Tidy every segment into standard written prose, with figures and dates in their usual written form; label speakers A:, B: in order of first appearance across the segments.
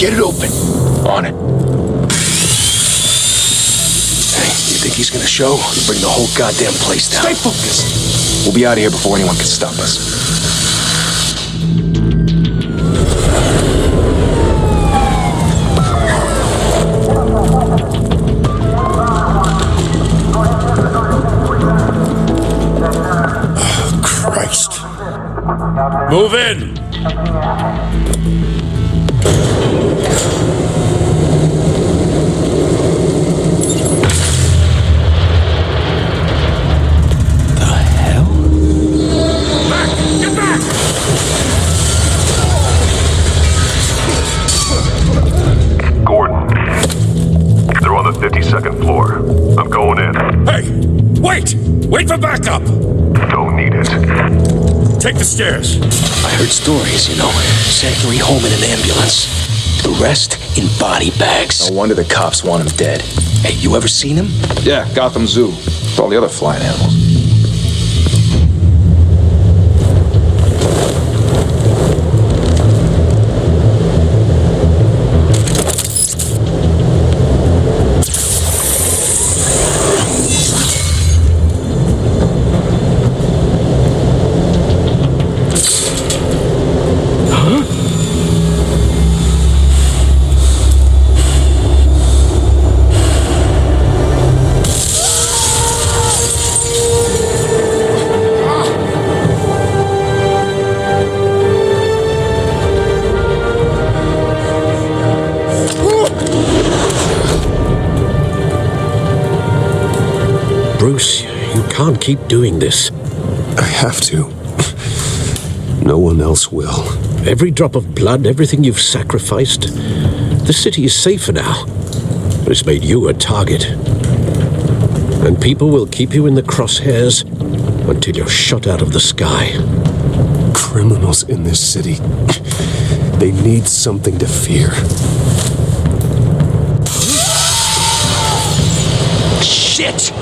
A: Get it open.
B: On it.
A: Hey, you think he's gonna show? He'll bring the whole goddamn place down.
B: Stay focused. We'll be out of here before anyone can stop us.
A: Christ.
C: Move in!
A: The hell?
C: Back! Get back!
D: Gordon. They're on the 52nd floor. I'm going in.
C: Hey! Wait! Wait for backup!
D: Don't need it.
C: Take the stairs.
A: I heard stories, you know. Sent Three home in an ambulance. The rest in body bags.
B: No wonder the cops want him dead.
A: Hey, you ever seen him?
B: Yeah, Gotham Zoo. With all the other flying animals.
E: Bruce, you can't keep doing this.
F: I have to. No one else will.
E: Every drop of blood, everything you've sacrificed. The city is safer now. But it's made you a target. And people will keep you in the crosshairs until you're shot out of the sky.
F: Criminals in this city. They need something to fear.
A: Shit!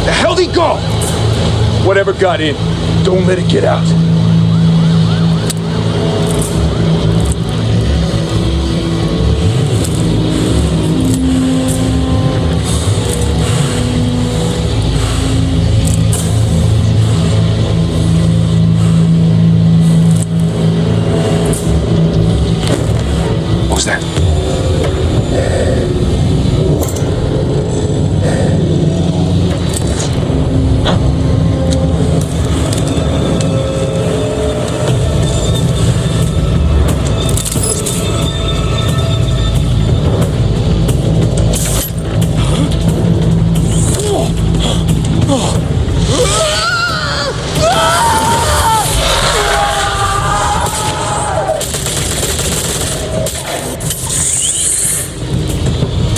B: The hell'd he go? Whatever got in, don't let it get out. What was that?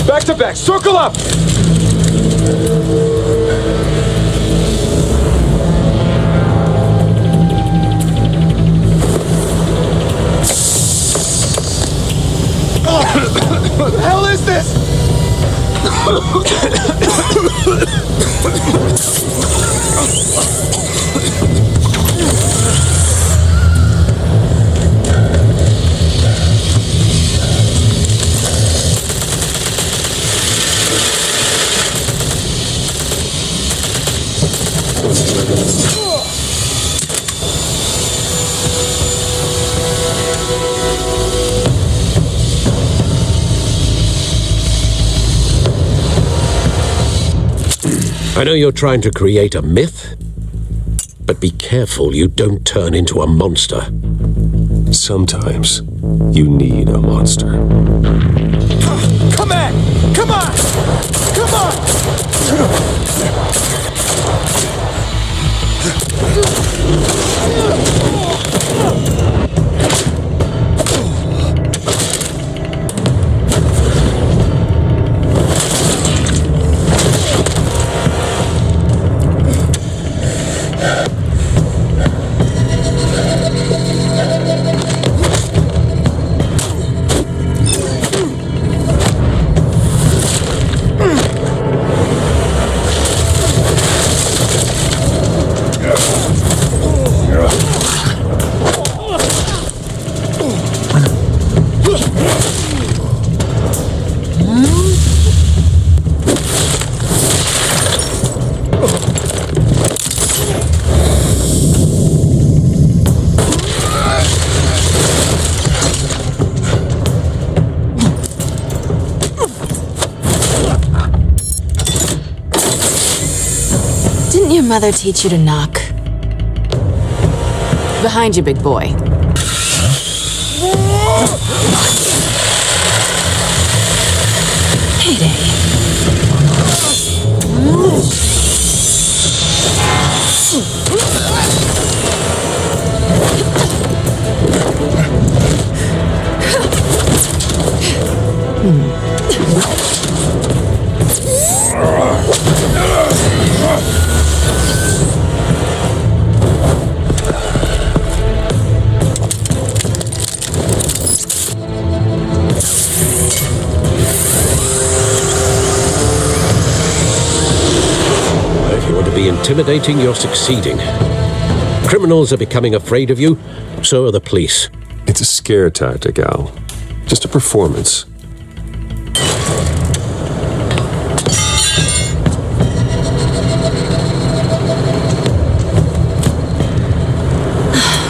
B: Back to back, circle up! What the hell is this?
E: I know you're trying to create a myth, but be careful you don't turn into a monster.
F: Sometimes you need a monster.
B: Come on! Come on! Come on!
G: Didn't your mother teach you to knock? Behind you, big boy. Heyday.
E: If you want to be intimidating, you're succeeding. Criminals are becoming afraid of you, so are the police.
F: It's a scare tactic, Al. Just a performance.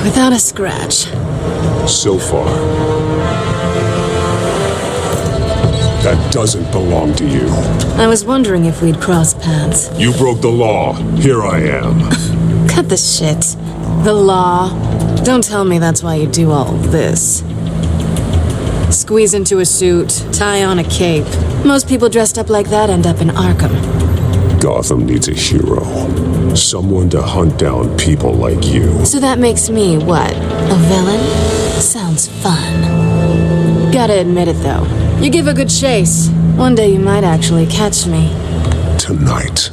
G: Without a scratch.
B: So far. That doesn't belong to you.
G: I was wondering if we'd cross paths.
B: You broke the law. Here I am.
G: Cut the shit. The law. Don't tell me that's why you do all this. Squeeze into a suit, tie on a cape. Most people dressed up like that end up in Arkham.
B: Gotham needs a hero. Someone to hunt down people like you.
G: So that makes me, what, a villain? Sounds fun. Gotta admit it, though. You give a good chase. One day you might actually catch me.
B: Tonight.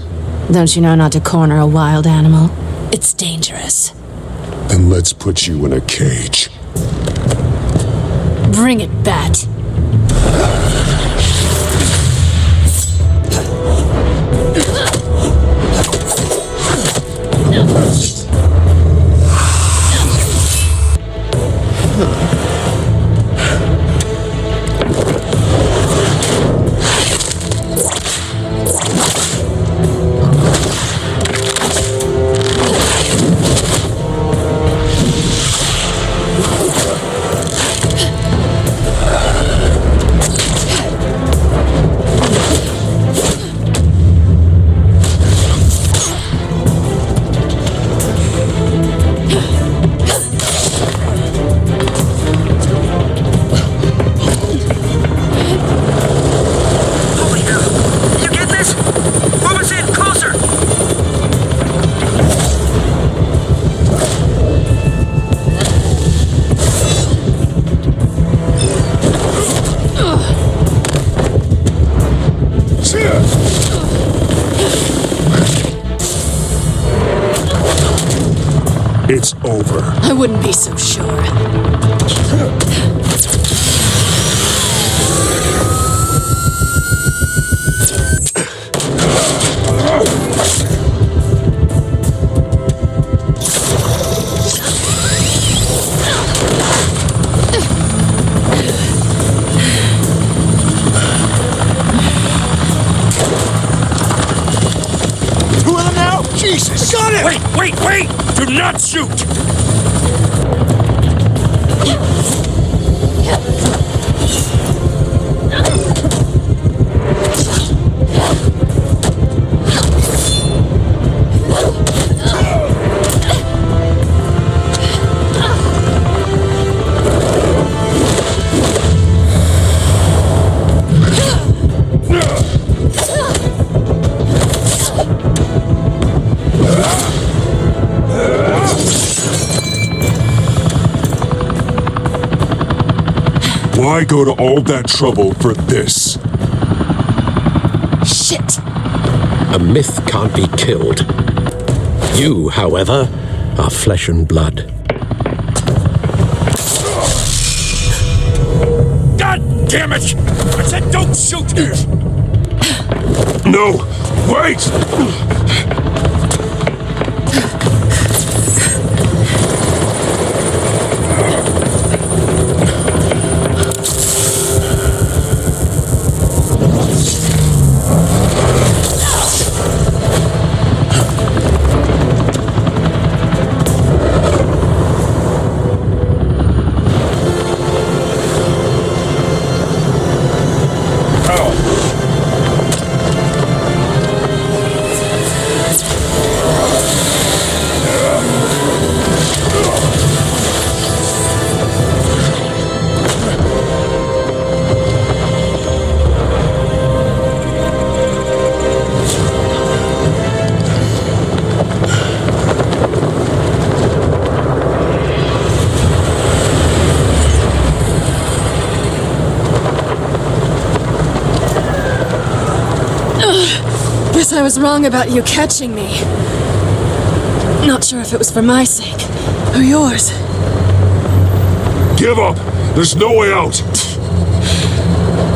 G: Don't you know not to corner a wild animal? It's dangerous.
B: Then let's put you in a cage.
G: Bring it, Bat.
B: It's over.
G: I wouldn't be so sure.
B: Who are them now? Jesus! Got it!
C: Wait! Do not shoot!
B: Why go to all that trouble for this?
G: Shit!
E: A myth can't be killed. You, however, are flesh and blood.
C: God damn it! I said don't shoot!
B: No! Wait!
G: I was wrong about you catching me. Not sure if it was for my sake or yours.
B: Give up! There's no way out!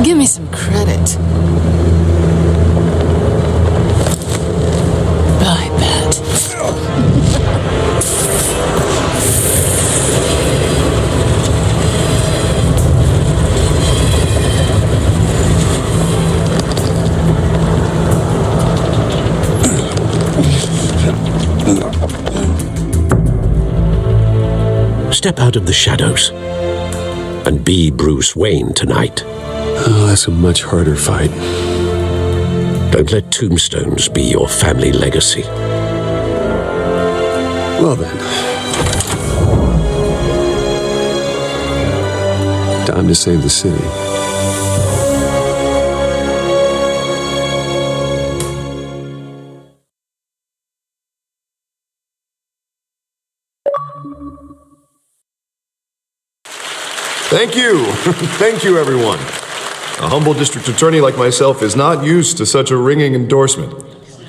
G: Give me some credit. I bet.
E: Step out of the shadows and be Bruce Wayne tonight.
F: Oh, that's a much harder fight.
E: Don't let tombstones be your family legacy.
F: Well then. Time to save the city.
H: Thank you. Thank you, everyone. A humble district attorney like myself is not used to such a ringing endorsement.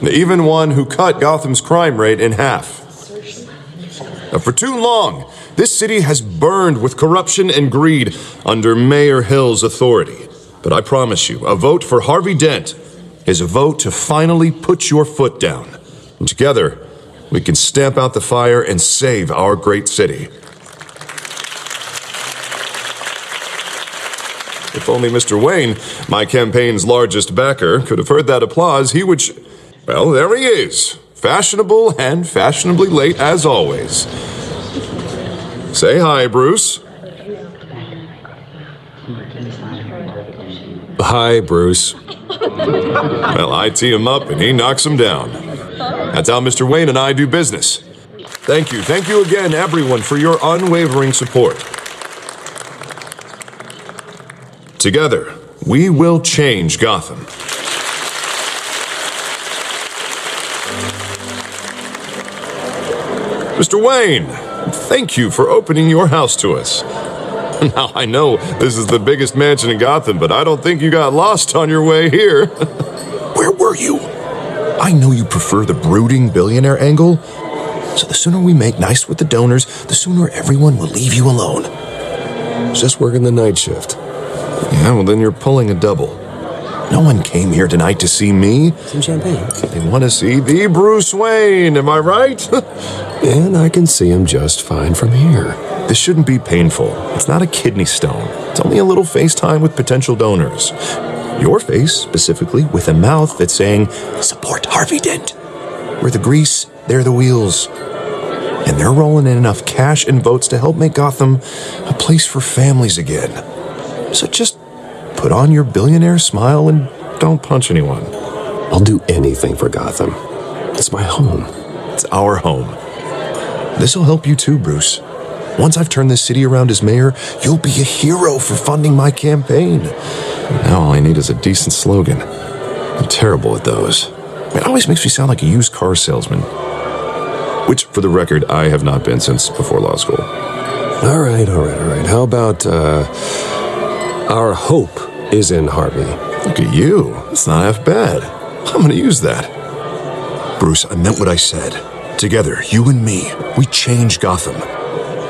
H: Even one who cut Gotham's crime rate in half. For too long, this city has burned with corruption and greed under Mayor Hill's authority. But I promise you, a vote for Harvey Dent is a vote to finally put your foot down. And together, we can stamp out the fire and save our great city. If only Mr. Wayne, my campaign's largest backer, could have heard that applause, he would... Well, there he is. Fashionable and fashionably late as always. Say hi, Bruce.
F: Hi, Bruce.
H: Well, I tee him up and he knocks him down. That's how Mr. Wayne and I do business. Thank you again, everyone, for your unwavering support. Together, we will change Gotham. Mr. Wayne, thank you for opening your house to us. Now, I know this is the biggest mansion in Gotham, but I don't think you got lost on your way here. Where were you? I know you prefer the brooding billionaire angle, so the sooner we make nice with the donors, the sooner everyone will leave you alone.
F: Just working the night shift.
H: Yeah, well, then you're pulling a double. No one came here tonight to see me.
A: Some champagne.
H: They want to see the Bruce Wayne, am I right?
F: And I can see him just fine from here.
H: This shouldn't be painful. It's not a kidney stone. It's only a little FaceTime with potential donors. Your face, specifically, with a mouth that's saying, support Harvey Dent. We're the grease, they're the wheels. And they're rolling in enough cash and votes to help make Gotham a place for families again. So just put on your billionaire smile and don't punch anyone.
F: I'll do anything for Gotham. It's my home.
H: It's our home. This'll help you too, Bruce. Once I've turned this city around as mayor, you'll be a hero for funding my campaign. Now all I need is a decent slogan. I'm terrible at those. It always makes me sound like a used car salesman. Which, for the record, I have not been since before law school.
F: All right. How about, our hope is in Harvey.
H: Look at you. It's not half bad. I'm gonna use that. Bruce, I meant what I said. Together, you and me, we change Gotham.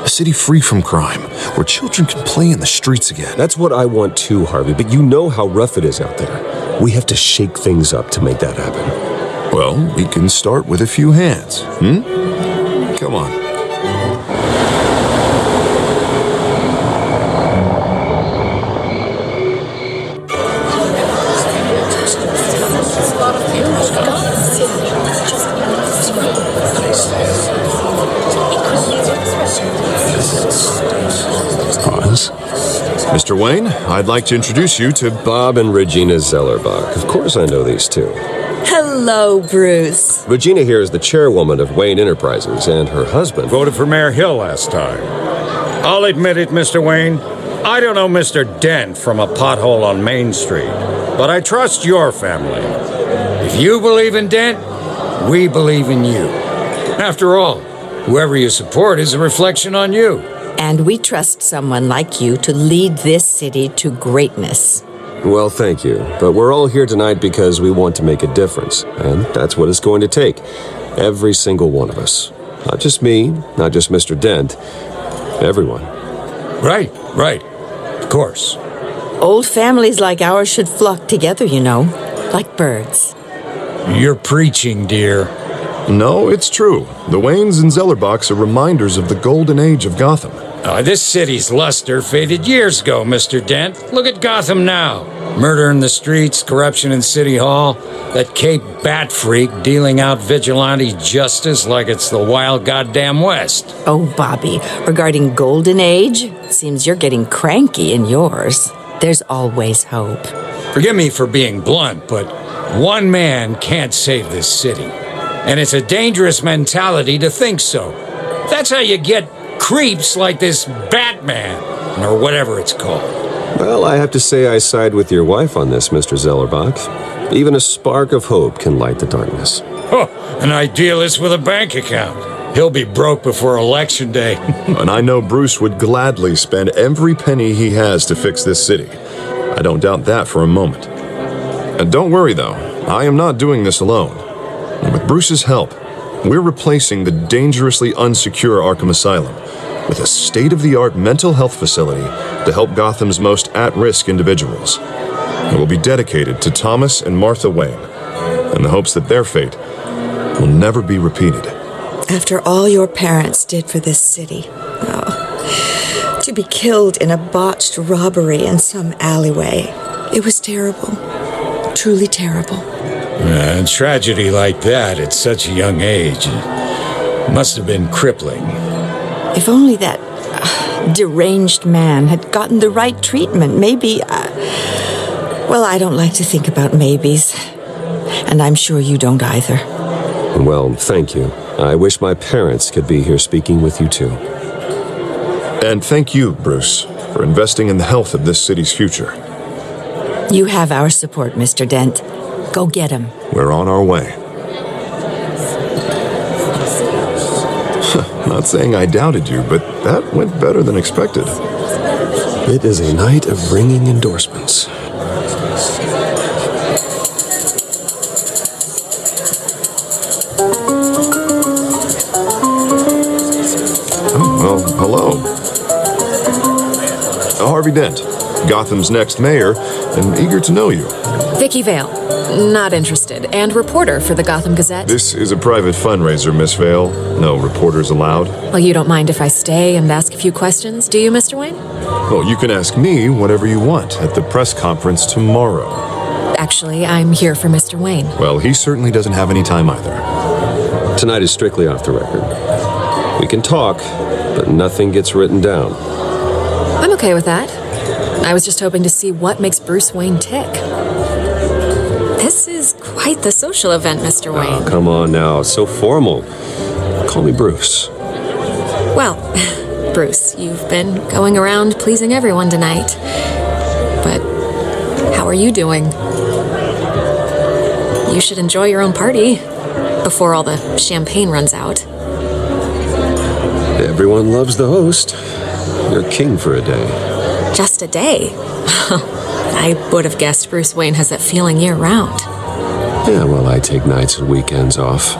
H: A city free from crime, where children can play in the streets again.
F: That's what I want too, Harvey, but you know how rough it is out there. We have to shake things up to make that happen.
H: Well, we can start with a few hands, Come on.
F: Pause.
H: Mr. Wayne, I'd like to introduce you to
F: Bob and Regina Zellerbach. Of course I know these two.
I: Hello, Bruce.
F: Regina here is the chairwoman of Wayne Enterprises, and her husband...
C: Voted for Mayor Hill last time. I'll admit it, Mr. Wayne. I don't know Mr. Dent from a pothole on Main Street, but I trust your family. If you believe in Dent, we believe in you. After all, whoever you support is a reflection on you.
I: And we trust someone like you to lead this city to greatness.
F: Well, thank you. But we're all here tonight because we want to make a difference. And that's what it's going to take. Every single one of us. Not just me, not just Mr. Dent. Everyone.
C: Right. Of course.
I: Old families like ours should flock together, you know, like birds.
C: You're preaching, dear.
H: No, it's true. The Waynes and Zellerbachs are reminders of the golden age of Gotham.
C: This city's luster faded years ago, Mr. Dent. Look at Gotham now. Murder in the streets, corruption in City Hall, that Cape Bat freak dealing out vigilante justice like it's the wild goddamn West.
I: Oh, Bobby, regarding Golden Age, seems you're getting cranky in yours. There's always hope.
C: Forgive me for being blunt, but one man can't save this city. And it's a dangerous mentality to think so. That's how you get creeps like this Batman, or whatever it's called.
F: Well, I have to say I side with your wife on this, Mr. Zellerbach. Even a spark of hope can light the darkness.
C: Oh, an idealist with a bank account. He'll be broke before Election Day.
H: And I know Bruce would gladly spend every penny he has to fix this city. I don't doubt that for a moment. And don't worry, though. I am not doing this alone. And with Bruce's help, we're replacing the dangerously unsecure Arkham Asylum with a state-of-the-art mental health facility to help Gotham's most at-risk individuals. It will be dedicated to Thomas and Martha Wayne, in the hopes that their fate will never be repeated.
I: After all your parents did for this city, to be killed in a botched robbery in some alleyway, it was terrible. Truly terrible.
C: A tragedy like that at such a young age must have been crippling.
I: If only that deranged man had gotten the right treatment, maybe... well, I don't like to think about maybes. And I'm sure you don't either.
F: Well, thank you. I wish my parents could be here speaking with you too.
H: And thank you, Bruce, for investing in the health of this city's future.
I: You have our support, Mr. Dent. Go get him.
H: We're on our way. Not saying I doubted you, but that went better than expected.
F: It is a night of ringing endorsements.
H: Well, hello. Harvey Dent, Gotham's next mayor, and eager to know you.
J: Vicky Vale, not interested, and reporter for the Gotham Gazette.
H: This is a private fundraiser, Miss Vale. No reporters allowed.
J: Well, you don't mind if I stay and ask a few questions, do you, Mr. Wayne?
H: Well, you can ask me whatever you want at the press conference tomorrow.
J: Actually, I'm here for Mr. Wayne.
H: Well, he certainly doesn't have any time either.
F: Tonight is strictly off the record. We can talk, but nothing gets written down.
J: I'm okay with that. I was just hoping to see what makes Bruce Wayne tick. This is quite the social event, Mr. Wayne.
F: Oh, come on now. So formal. Call me Bruce.
J: Well, Bruce, you've been going around pleasing everyone tonight. But how are you doing? You should enjoy your own party before all the champagne runs out.
F: Everyone loves the host. You're king for a day.
J: Just a day? I would have guessed Bruce Wayne has that feeling year-round.
F: Yeah, well, I take nights and weekends off.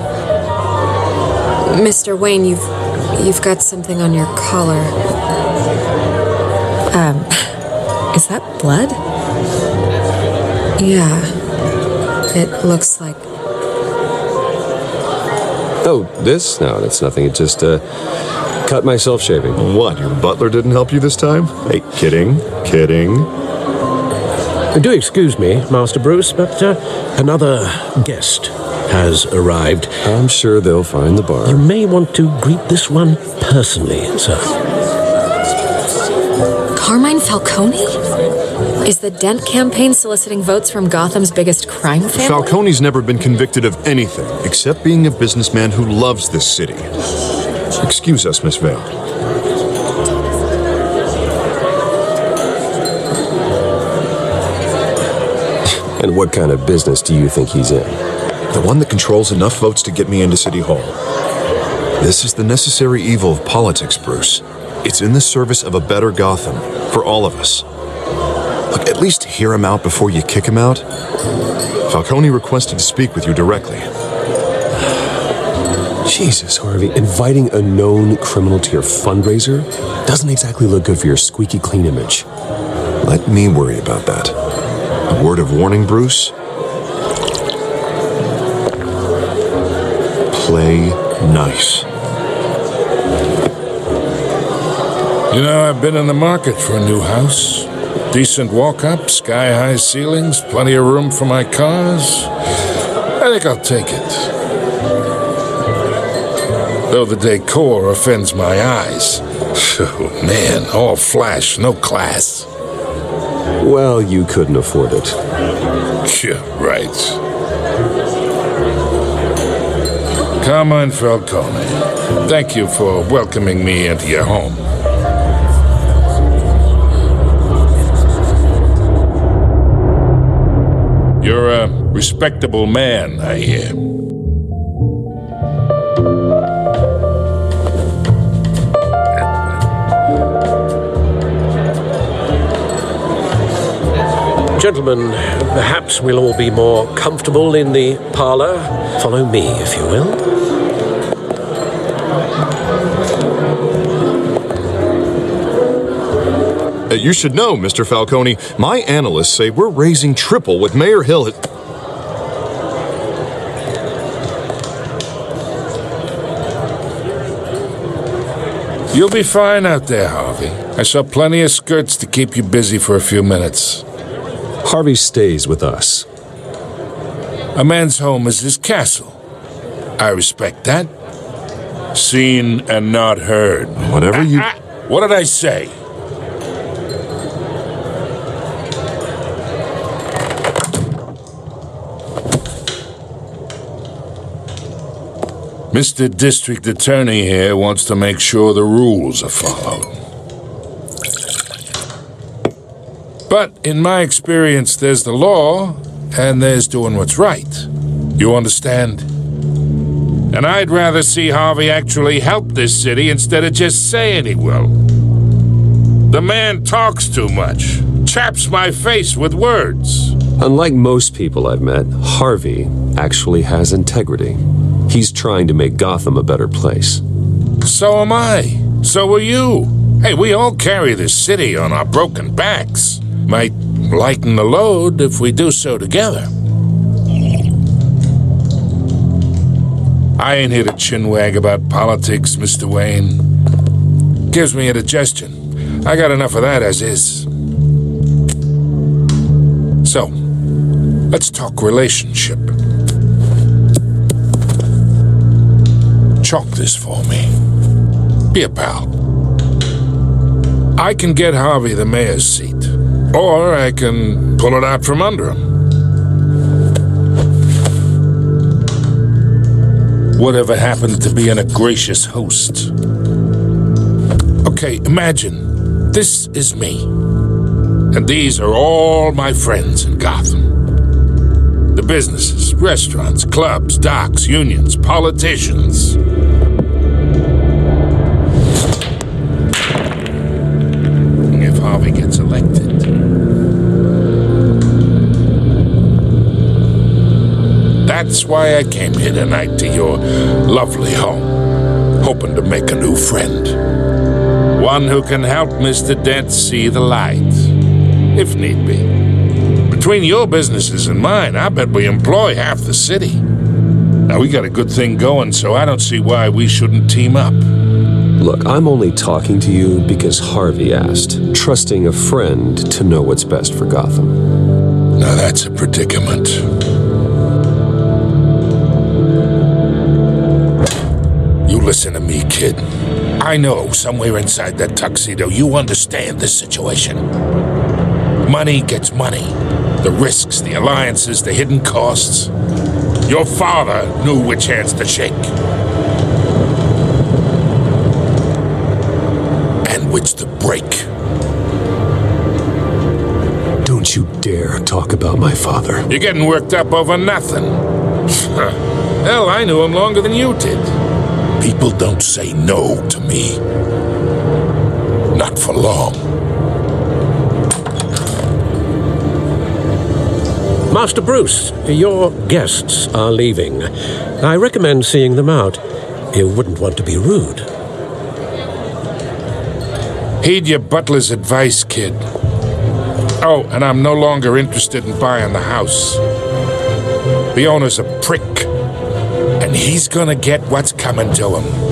J: Mr. Wayne, you've got something on your collar. Is that blood? Yeah. It looks like...
F: Oh, this? No, that's nothing. It just, cut myself shaving.
H: What, your butler didn't help you this time? Hey, kidding.
E: Do excuse me, Master Bruce, but another guest has arrived.
F: I'm sure they'll find the bar.
E: You may want to greet this one personally, sir.
J: Carmine Falcone? Is the Dent campaign soliciting votes from Gotham's biggest crime family?
H: Falcone's never been convicted of anything except being a businessman who loves this city. Excuse us, Miss Vale.
F: And what kind of business do you think he's in?
H: The one that controls enough votes to get me into City Hall. This is the necessary evil of politics, Bruce. It's in the service of a better Gotham, for all of us. Look, at least hear him out before you kick him out. Falcone requested to speak with you directly.
B: Jesus, Harvey, inviting a known criminal to your fundraiser doesn't exactly look good for your squeaky clean image.
H: Let me worry about that. A word of warning, Bruce. Play nice.
K: You know, I've been in the market for a new house. Decent walk-up, sky-high ceilings, plenty of room for my cars. I think I'll take it. Though the decor offends my eyes. Oh, man, all flash, no class.
B: Well, you couldn't afford it.
K: Yeah, right. Carmine Falcone, thank you for welcoming me into your home. You're a respectable man, I hear.
E: Gentlemen, perhaps we'll all be more comfortable in the parlor. Follow me, if you will.
H: You should know, Mr. Falcone, my analysts say we're raising triple what Mayor Hill has...
K: You'll be fine out there, Harvey. I saw plenty of skirts to keep you busy for a few minutes.
B: Harvey stays with us.
K: A man's home is his castle. I respect that. Seen and not heard.
H: Whatever you...
K: What did I say? Mr. District Attorney here wants to make sure the rules are followed. But in my experience, there's the law, and there's doing what's right. You understand? And I'd rather see Harvey actually help this city instead of just saying he will. The man talks too much, chaps my face with words.
F: Unlike most people I've met, Harvey actually has integrity. He's trying to make Gotham a better place.
K: So am I. So are you. Hey, we all carry this city on our broken backs. Might lighten the load if we do so together. I ain't here to chinwag about politics, Mr. Wayne. Gives me indigestion. I got enough of that as is. So, let's talk relationship. Chalk this for me. Be a pal. I can get Harvey the mayor's seat, or I can pull it out from under him. Whatever happened to being a gracious host? Okay, imagine this is me, and these are all my friends in Gotham. The businesses, restaurants, clubs, docks, unions, politicians. If Harvey gets elected, that's why I came here tonight to your lovely home, hoping to make a new friend. One who can help Mr. Dent see the light, if need be. Between your businesses and mine, I bet we employ half the city. Now, we got a good thing going, so I don't see why we shouldn't team up.
F: Look, I'm only talking to you because Harvey asked, trusting a friend to know what's best for Gotham.
K: Now, that's a predicament. You listen to me, kid. I know somewhere inside that tuxedo you understand this situation. Money gets money. The risks, the alliances, the hidden costs. Your father knew which hands to shake. And which to break.
B: Don't you dare talk about my father.
K: You're getting worked up over nothing. Hell, I knew him longer than you did. People don't say no to me. Not for long.
E: Master Bruce, your guests are leaving. I recommend seeing them out. You wouldn't want to be rude.
K: Heed your butler's advice, kid. Oh, and I'm no longer interested in buying the house. The owner's a prick, and he's gonna get what's coming to him.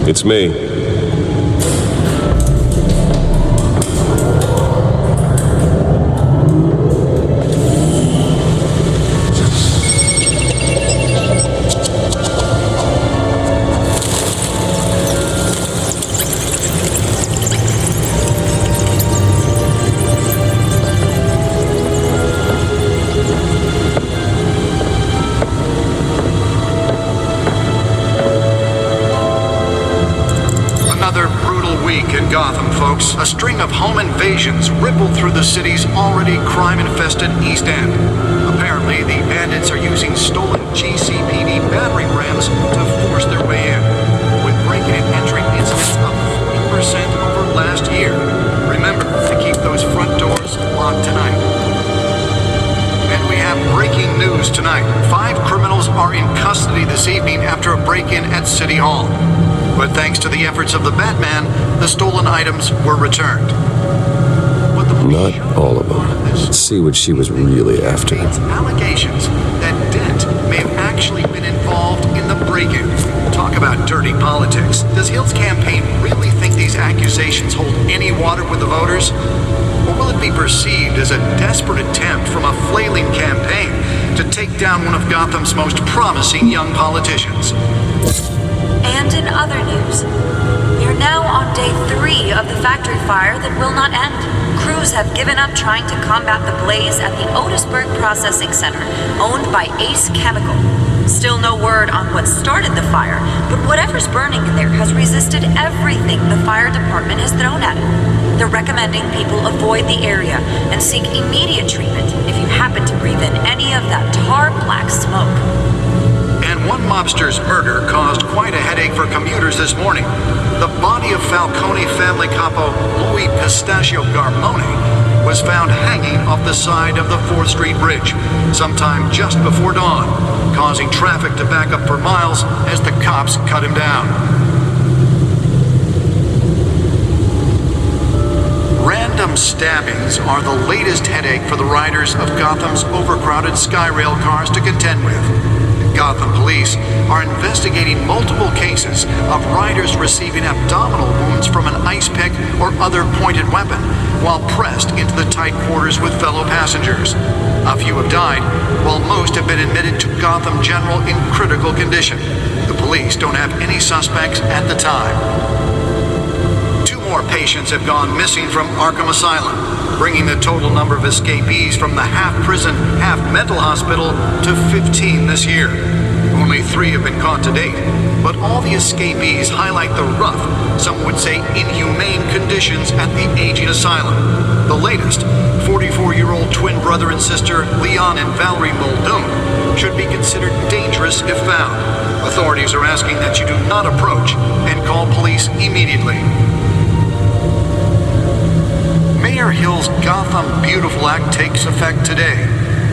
F: It's me.
L: A string of home invasions rippled through the city's already crime-infested East End. Apparently, the bandits are using stolen GCPD battering rams to force their way in, with break-in and entry incidents up 40% over last year. Remember to keep those front doors locked tonight. And we have breaking news tonight. 5 criminals are in custody this evening after a break-in at City Hall. But thanks to the efforts of the Batman, the stolen items were returned.
F: Not all of them. Let's see what she was really after.
L: Allegations that Dent may have actually been involved in the break-in. Talk about dirty politics. Does Hill's campaign really think these accusations hold any water with the voters? Or will it be perceived as a desperate attempt from a flailing campaign to take down one of Gotham's most promising young politicians?
M: And in other news, we are now on day 3 of the factory fire that will not end. Crews have given up trying to combat the blaze at the Otisburg Processing Center, owned by Ace Chemical. Still no word on what started the fire, but whatever's burning in there has resisted everything the fire department has thrown at it. They're recommending people avoid the area and seek immediate treatment if you happen to breathe in any of that tar black smoke.
L: And one mobster's murder caused quite a headache for commuters this morning. The body of Falcone family capo Louis Pistachio Garmone was found hanging off the side of the 4th Street Bridge sometime just before dawn, causing traffic to back up for miles as the cops cut him down. Random stabbings are the latest headache for the riders of Gotham's overcrowded Skyrail cars to contend with. Gotham police are investigating multiple cases of riders receiving abdominal wounds from an ice pick or other pointed weapon while pressed into the tight quarters with fellow passengers. A few have died, while most have been admitted to Gotham General in critical condition. The police don't have any suspects at the time. 2 more patients have gone missing from Arkham Asylum, bringing the total number of escapees from the half-prison, half-mental hospital to 15 this year. Only 3 have been caught to date, but all the escapees highlight the rough, some would say inhumane conditions at the aging asylum. The latest, 44-year-old twin brother and sister Leon and Valerie Muldoon, should be considered dangerous if found. Authorities are asking that you do not approach and call police immediately. Mayor Hill's Gotham Beautiful Act takes effect today,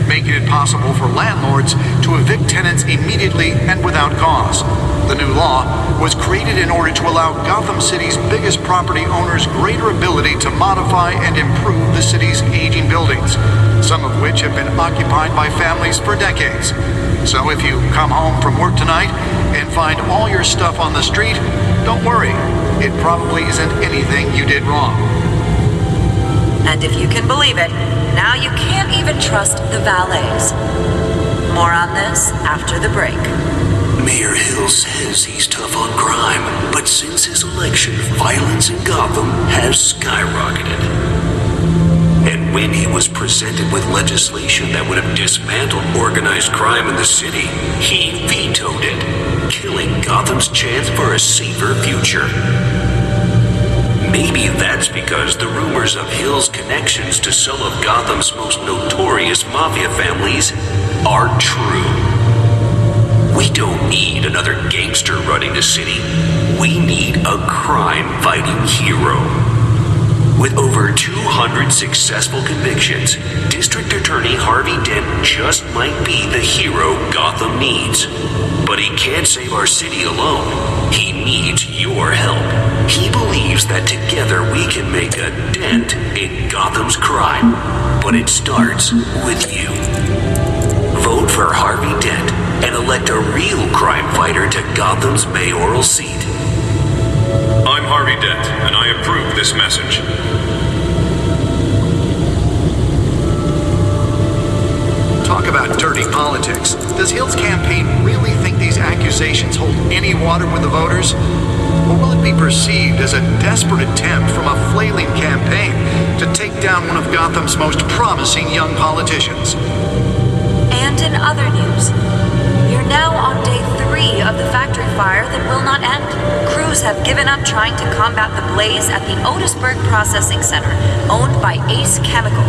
L: making it possible for landlords to evict tenants immediately and without cause. The new law was created in order to allow Gotham City's biggest property owners greater ability to modify and improve the city's aging buildings, some of which have been occupied by families for decades. So if you come home from work tonight and find all your stuff on the street, don't worry. It probably isn't anything you did wrong.
M: And if you can believe it, now you can't even trust the valets. More on this after the break.
A: Mayor Hill says he's tough on crime, but since his election, violence in Gotham has skyrocketed. And when he was presented with legislation that would have dismantled organized crime in the city, he vetoed it, killing Gotham's chance for a safer future. Maybe that's because the rumors of Hill's connections to some of Gotham's most notorious mafia families are true. We don't need another gangster running the city. We need a crime-fighting hero. With over 200 successful convictions, District Attorney Harvey Dent just might be the hero Gotham needs. But he can't save our city alone. He needs your help. He believes that together we can make a dent in Gotham's crime. But it starts with you. Vote for Harvey Dent and elect a real crime fighter to Gotham's mayoral seat.
D: I'm Harvey Dent, and I approve this message.
L: Talk about dirty politics. Does Hill's campaign really think these accusations hold any water with the voters? Or will it be perceived as a desperate attempt from a flailing campaign to take down one of Gotham's most promising young politicians?
M: And in other news, you're now on day 3 of the factory fire that will not end. Crews have given up trying to combat the blaze at the Otisburg Processing Center, owned by Ace Chemical.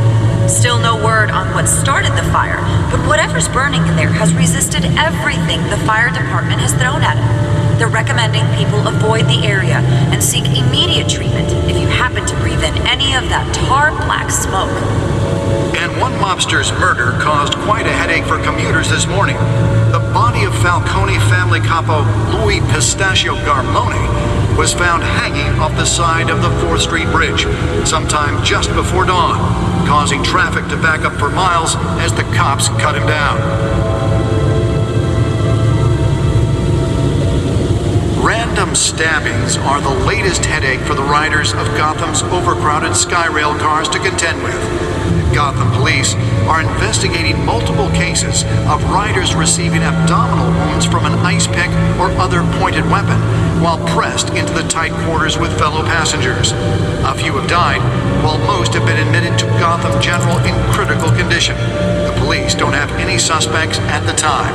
M: Still no word on what started the fire, but whatever's burning in there has resisted everything the fire department has thrown at it. They're recommending people avoid the area and seek immediate treatment if you happen to breathe in any of that tar-black smoke.
L: And one mobster's murder caused quite a headache for commuters this morning. The body of Falcone family capo Louis Pistachio Garmone was found hanging off the side of the 4th Street Bridge sometime just before dawn, causing traffic to back up for miles as the cops cut him down. Random stabbings are the latest headache for the riders of Gotham's overcrowded Skyrail cars to contend with. Gotham police are investigating multiple cases of riders receiving abdominal wounds from an ice pick or other pointed weapon while pressed into the tight quarters with fellow passengers. A few have died, while most have been admitted to Gotham General in critical condition. The police don't have any suspects at the time.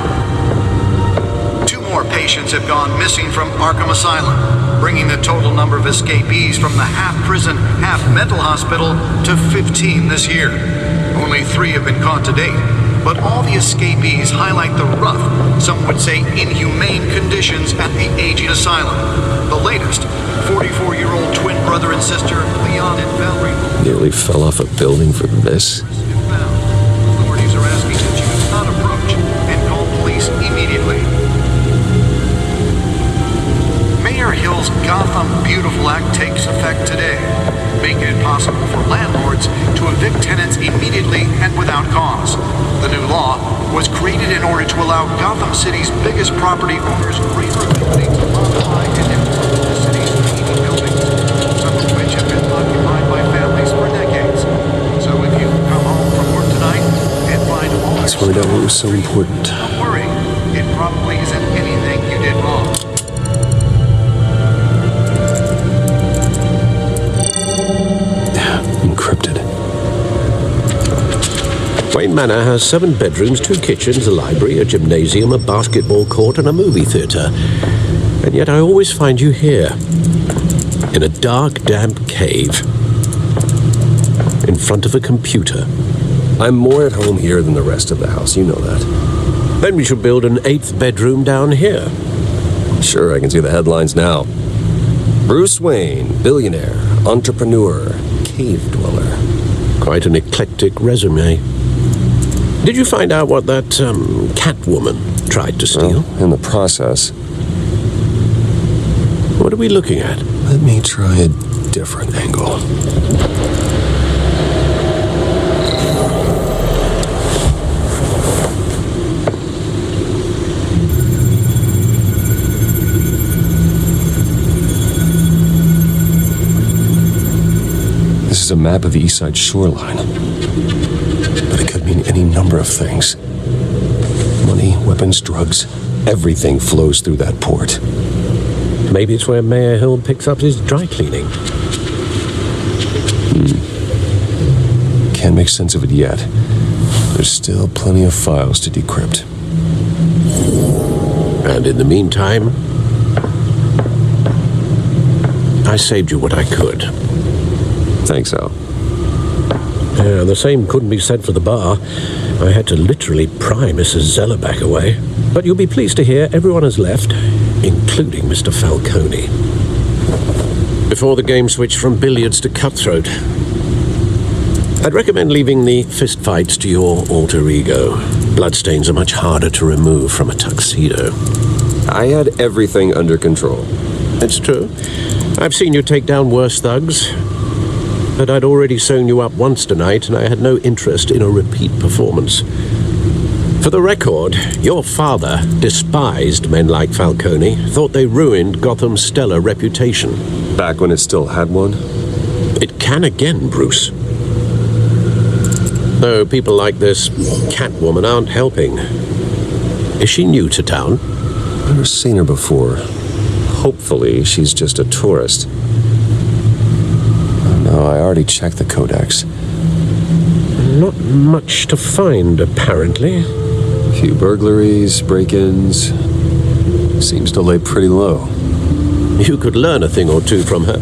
L: 2 more patients have gone missing from Arkham Asylum, bringing the total number of escapees from the half-prison, half-mental hospital to 15 this year. Only 3 have been caught to date, but all the escapees highlight the rough, some would say inhumane conditions at the aging asylum. The latest, 44-year-old twin brother and sister, Leon and Valerie.
F: Nearly fell off a building for this.
L: Authorities are asking that you do not approach and call police immediately. Mayor Hill's Gotham Beautiful Act takes effect today, making it possible for landlords to evict tenants immediately and without cause. The new law was created in order to allow Gotham City's biggest property owners greater ability to modify and improve the city's remaining buildings, some of which have been occupied by families for decades. So if you come home from work tonight and find all
B: Let's find out what was so important.
L: don't worry, it probably isn't anything you did wrong.
B: Encrypted.
E: Wayne Manor has 7 bedrooms, 2 kitchens, a library, a gymnasium, a basketball court, and a movie theater. And yet I always find you here, in a dark, damp cave, in front of a computer.
B: I'm more at home here than the rest of the house, you know that.
E: Then we should build an 8th bedroom down here.
F: Sure, I can see the headlines now. Bruce Wayne, billionaire, entrepreneur, cave dweller.
E: Quite an eclectic resume. Did you find out what that Catwoman tried to steal?
F: Well, in the process.
E: What are we looking at?
B: Let me try a different angle. This is a map of the East Side shoreline. But it could mean any number of things. money, weapons, drugs, everything flows through that port.
E: Maybe it's where Mayor Hill picks up his dry cleaning.
B: Can't make sense of it yet. There's still plenty of files to decrypt.
E: And in the meantime, I saved you what I could.
F: Thanks, Al.
E: The same couldn't be said for the bar. I had to literally pry Mrs. Zeller back away. But you'll be pleased to hear everyone has left, including Mr. Falcone. Before the game switched from billiards to cutthroat, I'd recommend leaving the fistfights to your alter ego. Bloodstains are much harder to remove from a tuxedo.
F: I had everything under control.
E: It's true. I've seen you take down worse thugs. But I'd already sewn you up once tonight, and I had no interest in a repeat performance. For the record, your father despised men like Falcone, thought they ruined Gotham's stellar reputation.
F: Back when it still had one?
E: It can again, Bruce. Though people like this Catwoman aren't helping. Is she new to town?
F: I've never seen her before. Hopefully, she's just a tourist. No, I already checked the codex.
E: Not much to find, apparently.
F: A few burglaries, break-ins. Seems to lay pretty low.
E: You could learn a thing or two from her.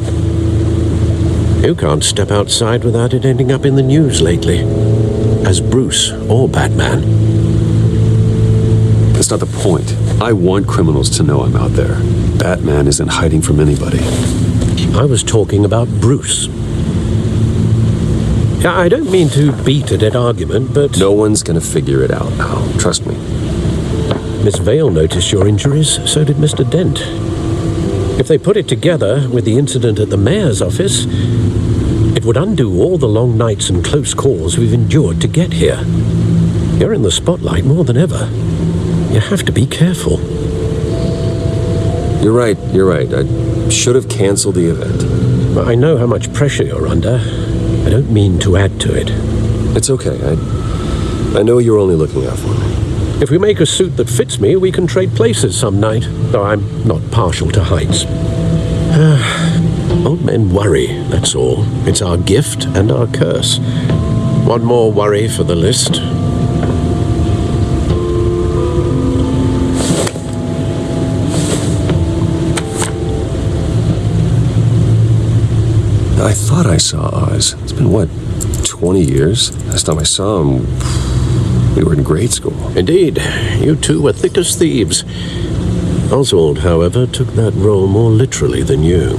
E: You can't step outside without it ending up in the news lately. As Bruce or Batman.
F: That's not the point. I want criminals to know I'm out there. Batman isn't hiding from anybody.
E: I was talking about Bruce. I don't mean to beat a dead argument, but...
F: No one's gonna figure it out, Al. Trust me.
E: Miss Vale noticed your injuries, so did Mr. Dent. If they put it together with the incident at the mayor's office, it would undo all the long nights and close calls we've endured to get here. You're in the spotlight more than ever. You have to be careful.
F: You're right. I should have canceled the event.
E: I know how much pressure you're under. I don't mean to add to it.
F: It's okay. I know you're only looking out for me.
E: If we make a suit that fits me, we can trade places some night, though I'm not partial to heights. Old men worry, that's all. It's our gift and our curse. One more worry for the list.
F: I thought I saw Oz. It's been, 20 years? Last time I saw him, we were in grade school.
E: Indeed. You two were thick as thieves. Oswald, however, took that role more literally than you.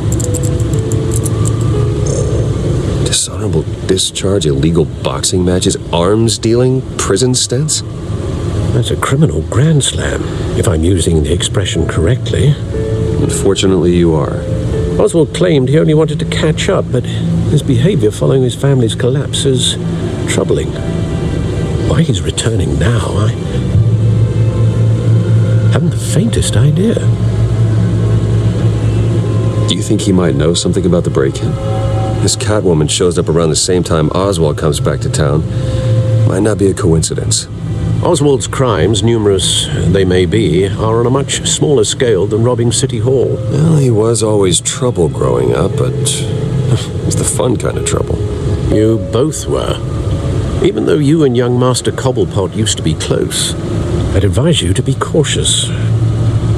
F: Dishonorable discharge, illegal boxing matches, arms dealing, prison stints?
E: That's a criminal grand slam, if I'm using the expression correctly.
F: Unfortunately, you are.
E: Oswald claimed he only wanted to catch up, but his behavior following his family's collapse is troubling. Why he's returning now, I haven't the faintest idea.
F: Do you think he might know something about the break-in? This Catwoman shows up around the same time Oswald comes back to town. Might not be a coincidence.
E: Oswald's crimes, numerous they may be, are on a much smaller scale than robbing City Hall.
F: Well, he was always trouble growing up, but it's the fun kind of trouble.
E: You both were. Even though you and young Master Cobblepot used to be close, I'd advise you to be cautious.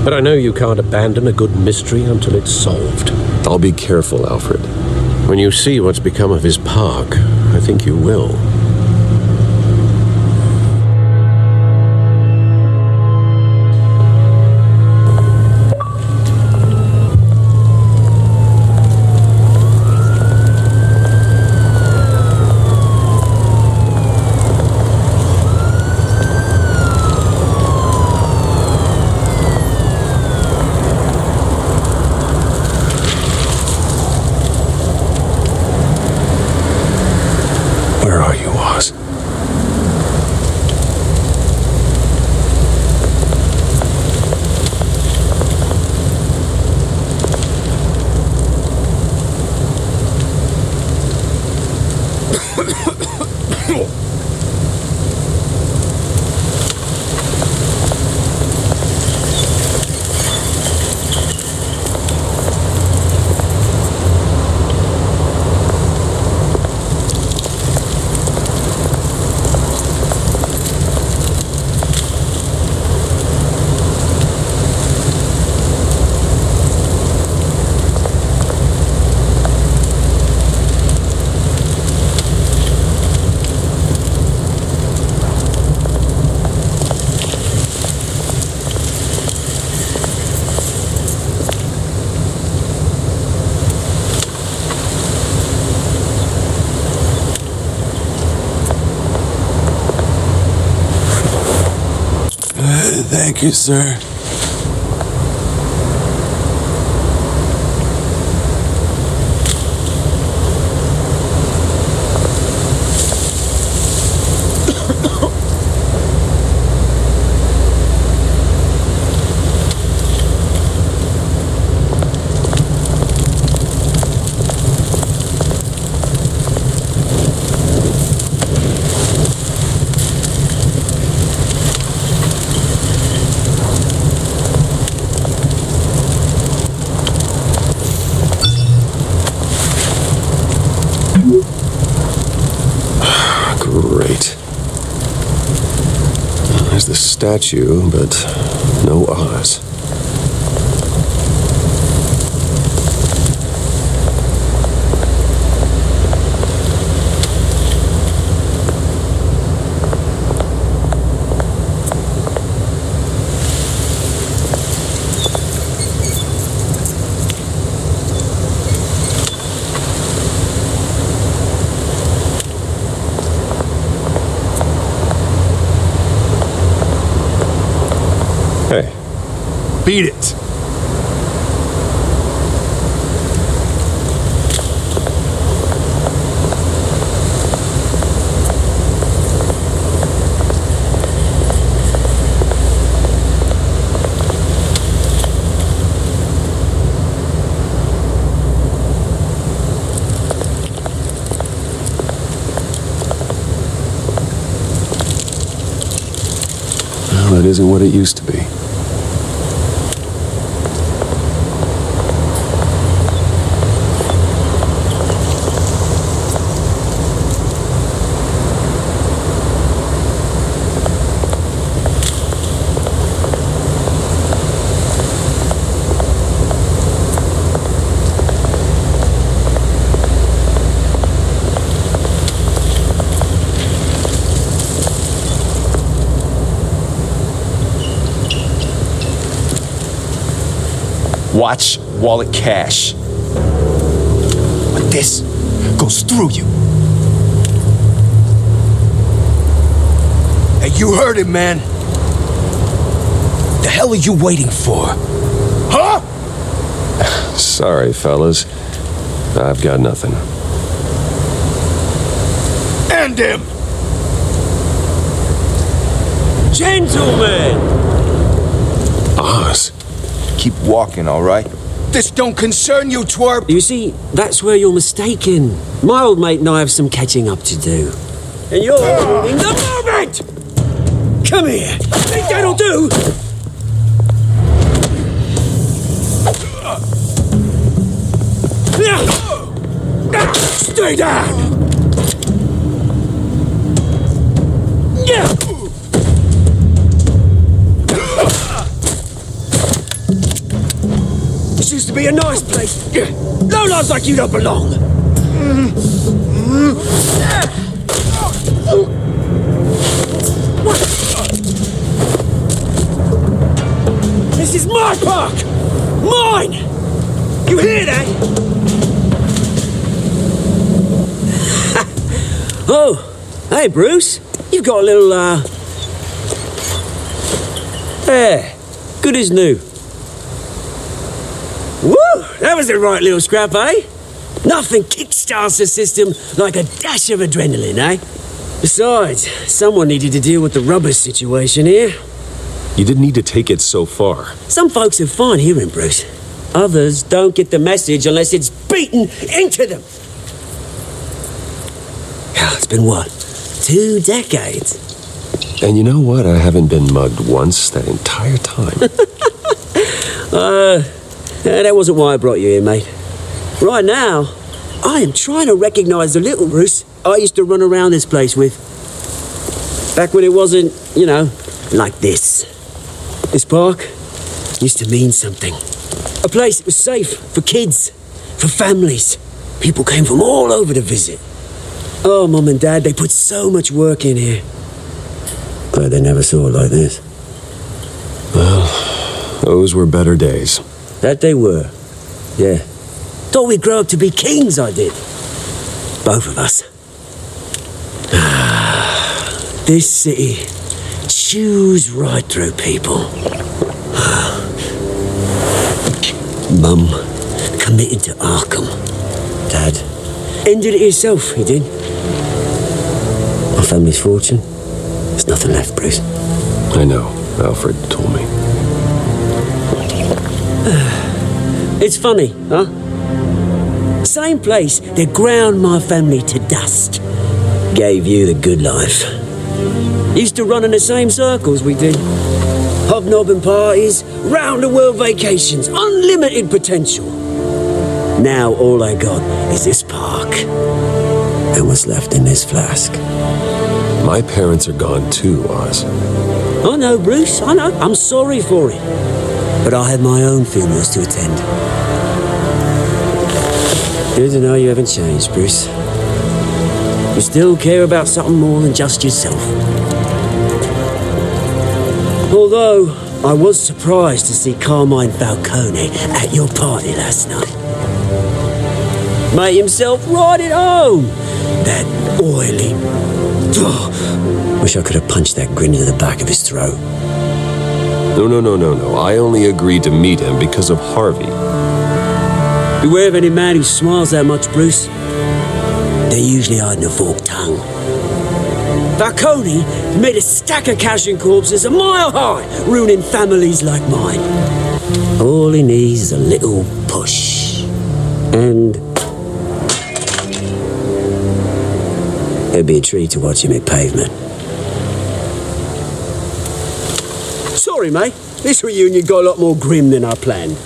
E: But I know you can't abandon a good mystery until it's solved.
F: I'll be careful, Alfred.
E: When you see what's become of his park, I think you will.
B: Where are you? Thank you, sir. Great. There's the statue, but no Oz. Hey.
H: Beat it.
B: Well, that isn't what it used to be.
N: Watch wallet cash. But this goes through you. Hey, you heard it, man. The hell are you waiting for? Huh?
B: Sorry, fellas. I've got nothing.
N: End him!
E: Gentlemen!
B: Oz.
N: Keep walking, all right? This don't concern you, twerp!
E: You see, that's where you're mistaken. My old mate and I have some catching up to do. And you're ruining the moment! Come here! Think that'll do? Stay down! This used to be a nice place. No lives like you don't belong. This is my park! Mine! You hear that? Oh, hey, Bruce. You've got a little, There. Good as new. Woo! That was the right little scrap, eh? Nothing kickstarts the system like a dash of adrenaline, eh? Besides, someone needed to deal with the rubber situation here.
B: You didn't need to take it so far.
E: Some folks are fine hearing, Bruce. Others don't get the message unless it's beaten into them. It's been what? 2 decades?
B: And you know what? I haven't been mugged once that entire time.
E: That wasn't why I brought you here, mate. Right now, I am trying to recognize the little Bruce I used to run around this place with. Back when it wasn't, you know, like this. This park used to mean something. A place that was safe for kids, for families. People came from all over to visit. Oh, Mum and Dad, they put so much work in here. Glad they never saw it like this.
B: Well, those were better days.
E: That they were, yeah. Thought we'd grow up to be kings, I did. Both of us. This city
O: chews right through people. Mum committed to Arkham. Dad ended it himself, he did. My family's fortune, there's nothing left, Bruce.
B: I know. Alfred told me.
O: It's funny, huh? Same place that ground my family to dust gave you the good life. Used to run in the same circles we did. Hobnobbing parties, round-the-world vacations, unlimited potential. Now all I got is this park and what's left in this flask.
B: My parents are gone too, Oz.
O: I know, Bruce, I know. I'm sorry for it. But I had my own funerals to attend. Good to know you haven't changed, Bruce. You still care about something more than just yourself. Although, I was surprised to see Carmine Falcone at your party last night. Made himself right at home. That oily... Oh, wish I could have punched that grin into the back of his throat.
B: No. I only agreed to meet him because of Harvey.
O: Beware of any man who smiles that much, Bruce. They're usually hiding a forked tongue. Falcone made a stack of cashing corpses a mile high, ruining families like mine. All he needs is a little push. And... it'd be a treat to watch him hit pavement. Sorry, mate. This reunion got a lot more grim than I planned.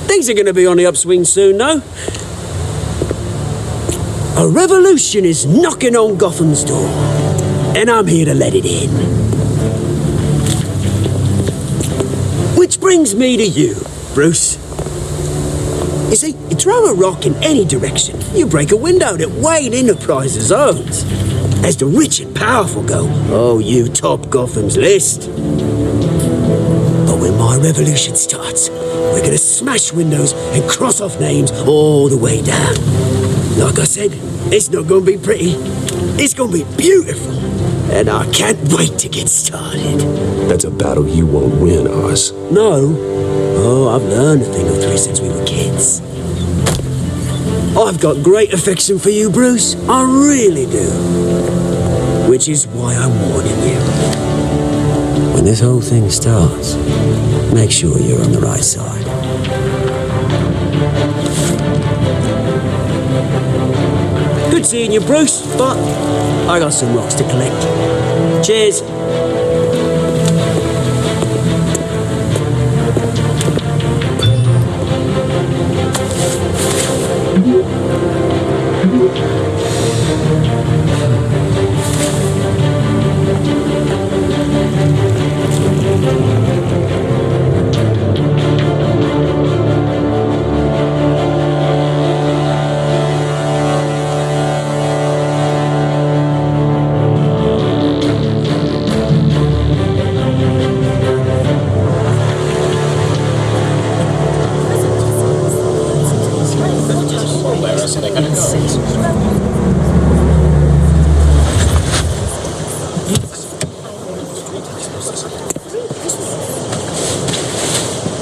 O: Things are going to be on the upswing soon, though. A revolution is knocking on Gotham's door, and I'm here to let it in. Which brings me to you, Bruce. You see, you throw a rock in any direction, you break a window that Wayne Enterprises owns. As the rich and powerful go, oh, you top Gotham's list. But when my revolution starts, we're gonna smash windows and cross off names all the way down. Like I said, it's not gonna be pretty. It's gonna be beautiful. And I can't wait to get started.
B: That's a battle you won't win, Oz.
O: No. Oh, I've learned a thing or three since we were kids. I've got great affection for you, Bruce. I really do. Which is why I'm warning you. When this whole thing starts, make sure you're on the right side. Good seeing you, Bruce, but I got some rocks to collect. Cheers.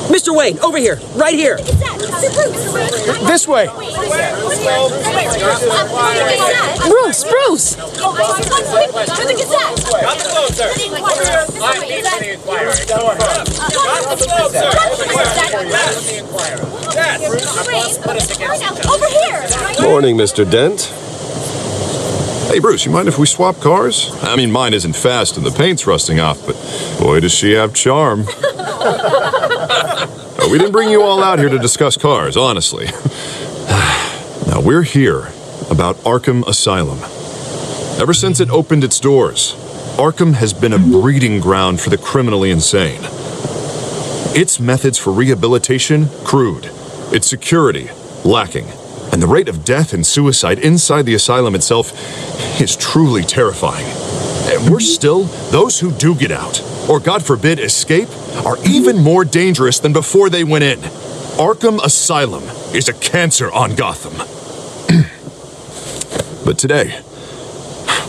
O: Mr. Wayne, over here, right here.
N: This way.
J: Bruce!
M: Over here!
H: Morning, Mr. Dent. Hey, Bruce, you mind if we swap cars? I mean, mine isn't fast and the paint's rusting off, but boy, does she have charm. We didn't bring you all out here to discuss cars, honestly. Now, we're here about Arkham Asylum. Ever since it opened its doors, Arkham has been a breeding ground for the criminally insane. Its methods for rehabilitation, crude. Its security, lacking. And the rate of death and suicide inside the asylum itself is truly terrifying. And worse still, those who do get out, or God forbid escape, are even more dangerous than before they went in. Arkham Asylum is a cancer on Gotham. But today,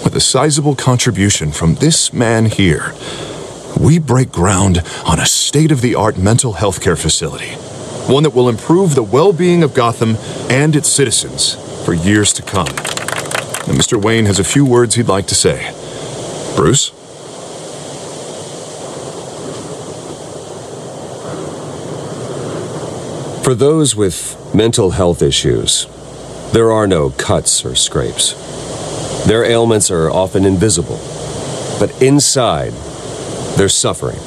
H: with with a sizable contribution from this man here, we break ground on a state-of-the-art mental health care facility. One that will improve the well-being of Gotham and its citizens for years to come. And Mr. Wayne has a few words he'd like to say. Bruce?
F: For those with mental health issues, there are no cuts or scrapes. Their ailments are often invisible, but inside, they're suffering.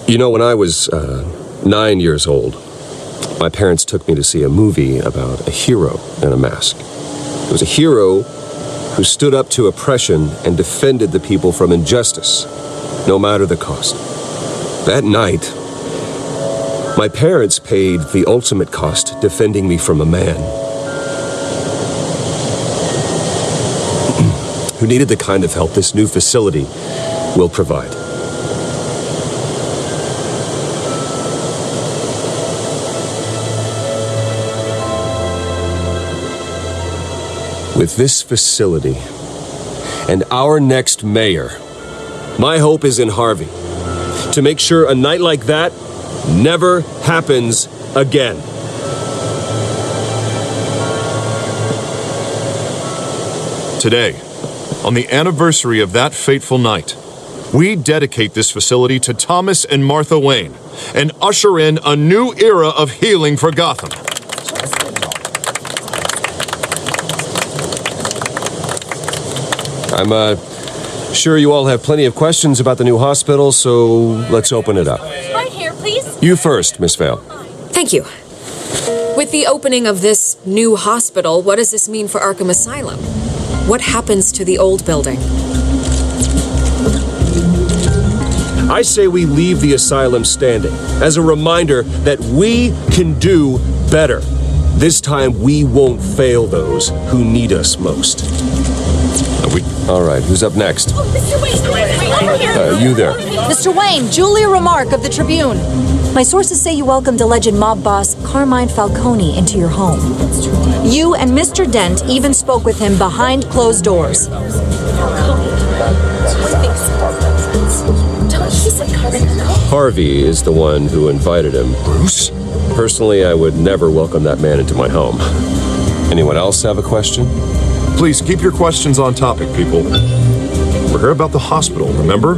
F: You know, when I was 9 years old, my parents took me to see a movie about a hero in a mask. It was a hero who stood up to oppression and defended the people from injustice, no matter the cost. That night, my parents paid the ultimate cost defending me from a man who needed the kind of help this new facility will provide. With this facility and our next mayor, my hope is in Harvey, to make sure a night like that never happens again.
H: Today, on the anniversary of that fateful night, we dedicate this facility to Thomas and Martha Wayne and usher in a new era of healing for Gotham.
F: I'm sure you all have plenty of questions about the new hospital, so let's open it up.
J: Right here, please.
F: You first, Miss Vale.
J: Thank you. With the opening of this new hospital, what does this mean for Arkham Asylum? What happens to the old building?
F: I say we leave the asylum standing as a reminder that we can do better. This time we won't fail those who need us most. All right, who's up next? You there.
P: Mr. Wayne, Julia Remark of the Tribune. My sources say you welcomed alleged mob boss Carmine Falcone into your home. You and Mr. Dent even spoke with him behind closed doors.
F: Harvey is the one who invited him.
H: Bruce?
F: Personally, I would never welcome that man into my home. Anyone else have a question?
H: Please keep your questions on topic, people. We're here about the hospital, remember?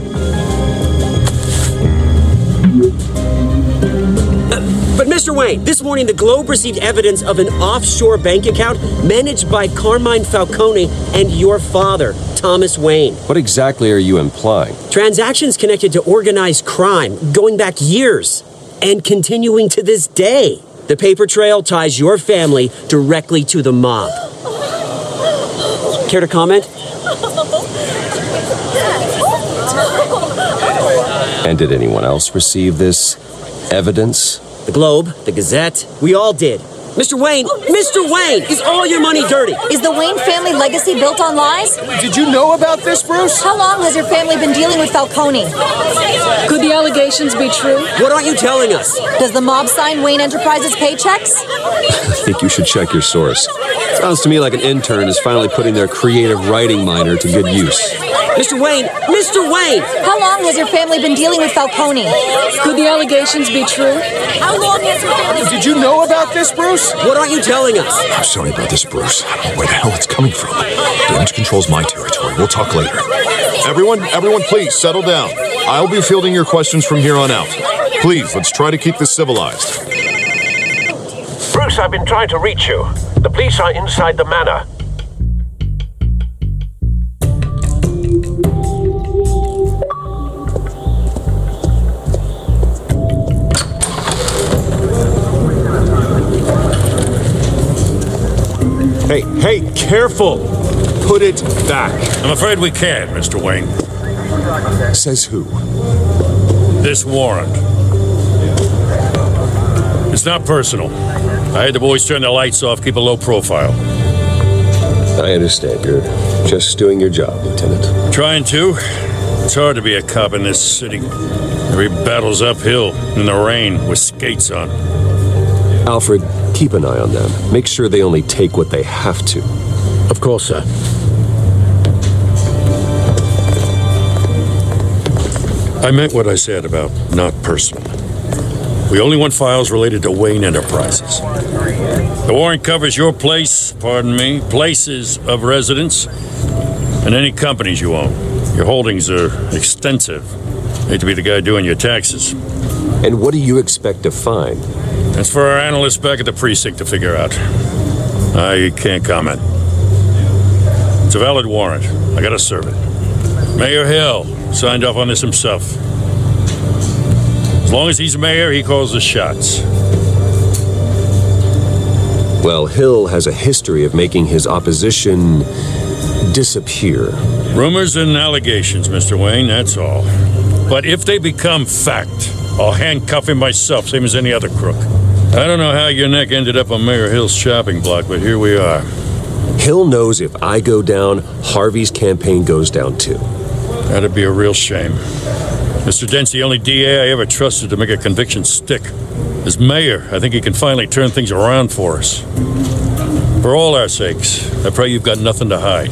O: But Mr. Wayne, this morning the Globe received evidence of an offshore bank account managed by Carmine Falcone and your father, Thomas Wayne.
F: What exactly are you implying?
O: Transactions connected to organized crime going back years and continuing to this day. The paper trail ties your family directly to the mob. Care to comment?
F: And did anyone else receive this evidence?
O: The Globe, the Gazette, we all did. Mr. Wayne, is all your money dirty?
P: Is the Wayne family legacy built on lies?
N: Did you know about this, Bruce?
P: How long has your family been dealing with Falcone? Could the allegations be true?
O: What aren't you telling us?
P: Does the mob sign Wayne Enterprises paychecks?
F: I think you should check your source. Sounds to me like an intern is finally putting their creative writing minor to good use.
O: Mr. Wayne!
P: How long has your family been dealing with Falcone? Could the allegations be true? How long has your family...
N: Did you know about this, Bruce?
O: What aren't you telling us?
H: I'm sorry about this, Bruce. I don't know where the hell it's coming from. Damage control's my territory. We'll talk later. Everyone, please, settle down. I'll be fielding your questions from here on out. Please, let's try to keep this civilized.
E: Bruce, I've been trying to reach you. The police are inside the manor.
C: Hey, careful! Put it back.
K: I'm afraid we can't, Mr. Wayne.
H: Says who?
K: This warrant. It's not personal. I had the boys turn the lights off, keep a low profile.
F: I understand. You're just doing your job, Lieutenant.
K: Trying to. It's hard to be a cop in this city. Every battle's uphill, in the rain, with skates on.
B: Alfred, keep an eye on them. Make sure they only take what they have to.
E: Of course, sir.
C: I meant what I said about not personal. We only want files related to Wayne Enterprises. The warrant covers your places of residence, and any companies you own. Your holdings are extensive. Hate to be the guy doing your taxes.
B: And what do you expect to find?
C: That's for our analysts back at the precinct to figure out. I can't comment. It's a valid warrant. I gotta serve it. Mayor Hill signed off on this himself. As long as he's mayor, he calls the shots.
B: Well, Hill has a history of making his opposition disappear.
C: Rumors and allegations, Mr. Wayne, that's all. But if they become fact, I'll handcuff him myself, same as any other crook. I don't know how your neck ended up on Mayor Hill's shopping block, but here we are.
B: Hill knows if I go down, Harvey's campaign goes down too.
C: That'd be a real shame. Mr. Dent's the only DA I ever trusted to make a conviction stick. As mayor, I think he can finally turn things around for us. For all our sakes, I pray you've got nothing to hide.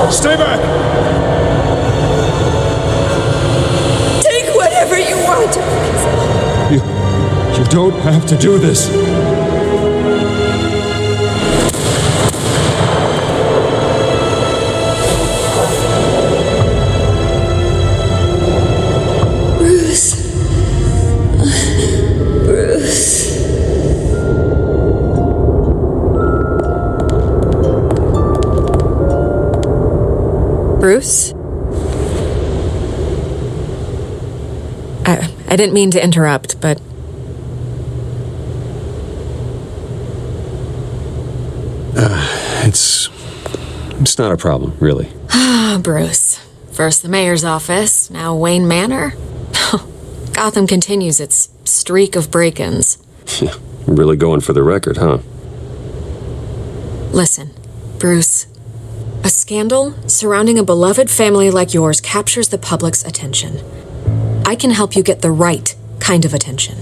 H: Stay back!
I: Take whatever you want.
H: You don't have to do this.
J: Bruce? I didn't mean to interrupt, but...
B: It's not a problem, really.
J: Bruce. First the mayor's office, now Wayne Manor. Gotham continues its streak of break-ins.
B: Really going for the record, huh?
J: Listen, Bruce. A scandal surrounding a beloved family like yours captures the public's attention. I can help you get the right kind of attention.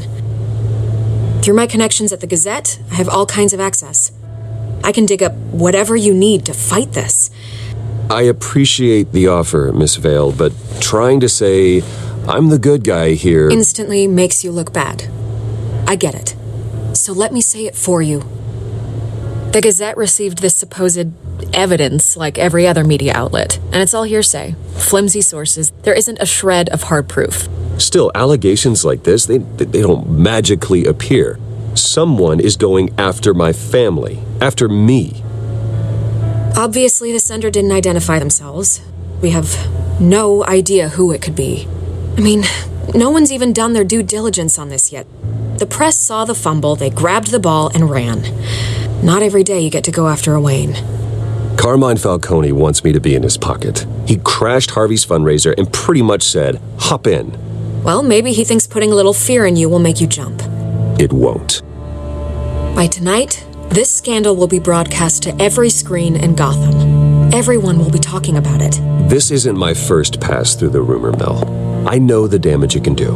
J: Through my connections at the Gazette, I have all kinds of access. I can dig up whatever you need to fight this.
B: I appreciate the offer, Miss Vale, but trying to say I'm the good guy here
J: instantly makes you look bad. I get it. So let me say it for you. The Gazette received this supposed evidence like every other media outlet, and it's all hearsay. Flimsy sources. There isn't a shred of hard proof.
B: Still, allegations like this, they don't magically appear. Someone is going after my family, after me.
J: Obviously, the sender didn't identify themselves. We have no idea who it could be. I mean, no one's even done their due diligence on this yet. The press saw the fumble, they grabbed the ball and ran. Not every day you get to go after a Wayne.
B: Carmine Falcone wants me to be in his pocket. He crashed Harvey's fundraiser and pretty much said, hop in.
J: Well, maybe he thinks putting a little fear in you will make you jump.
B: It won't.
J: By tonight, this scandal will be broadcast to every screen in Gotham. Everyone will be talking about it.
B: This isn't my first pass through the rumor mill. I know the damage it can do.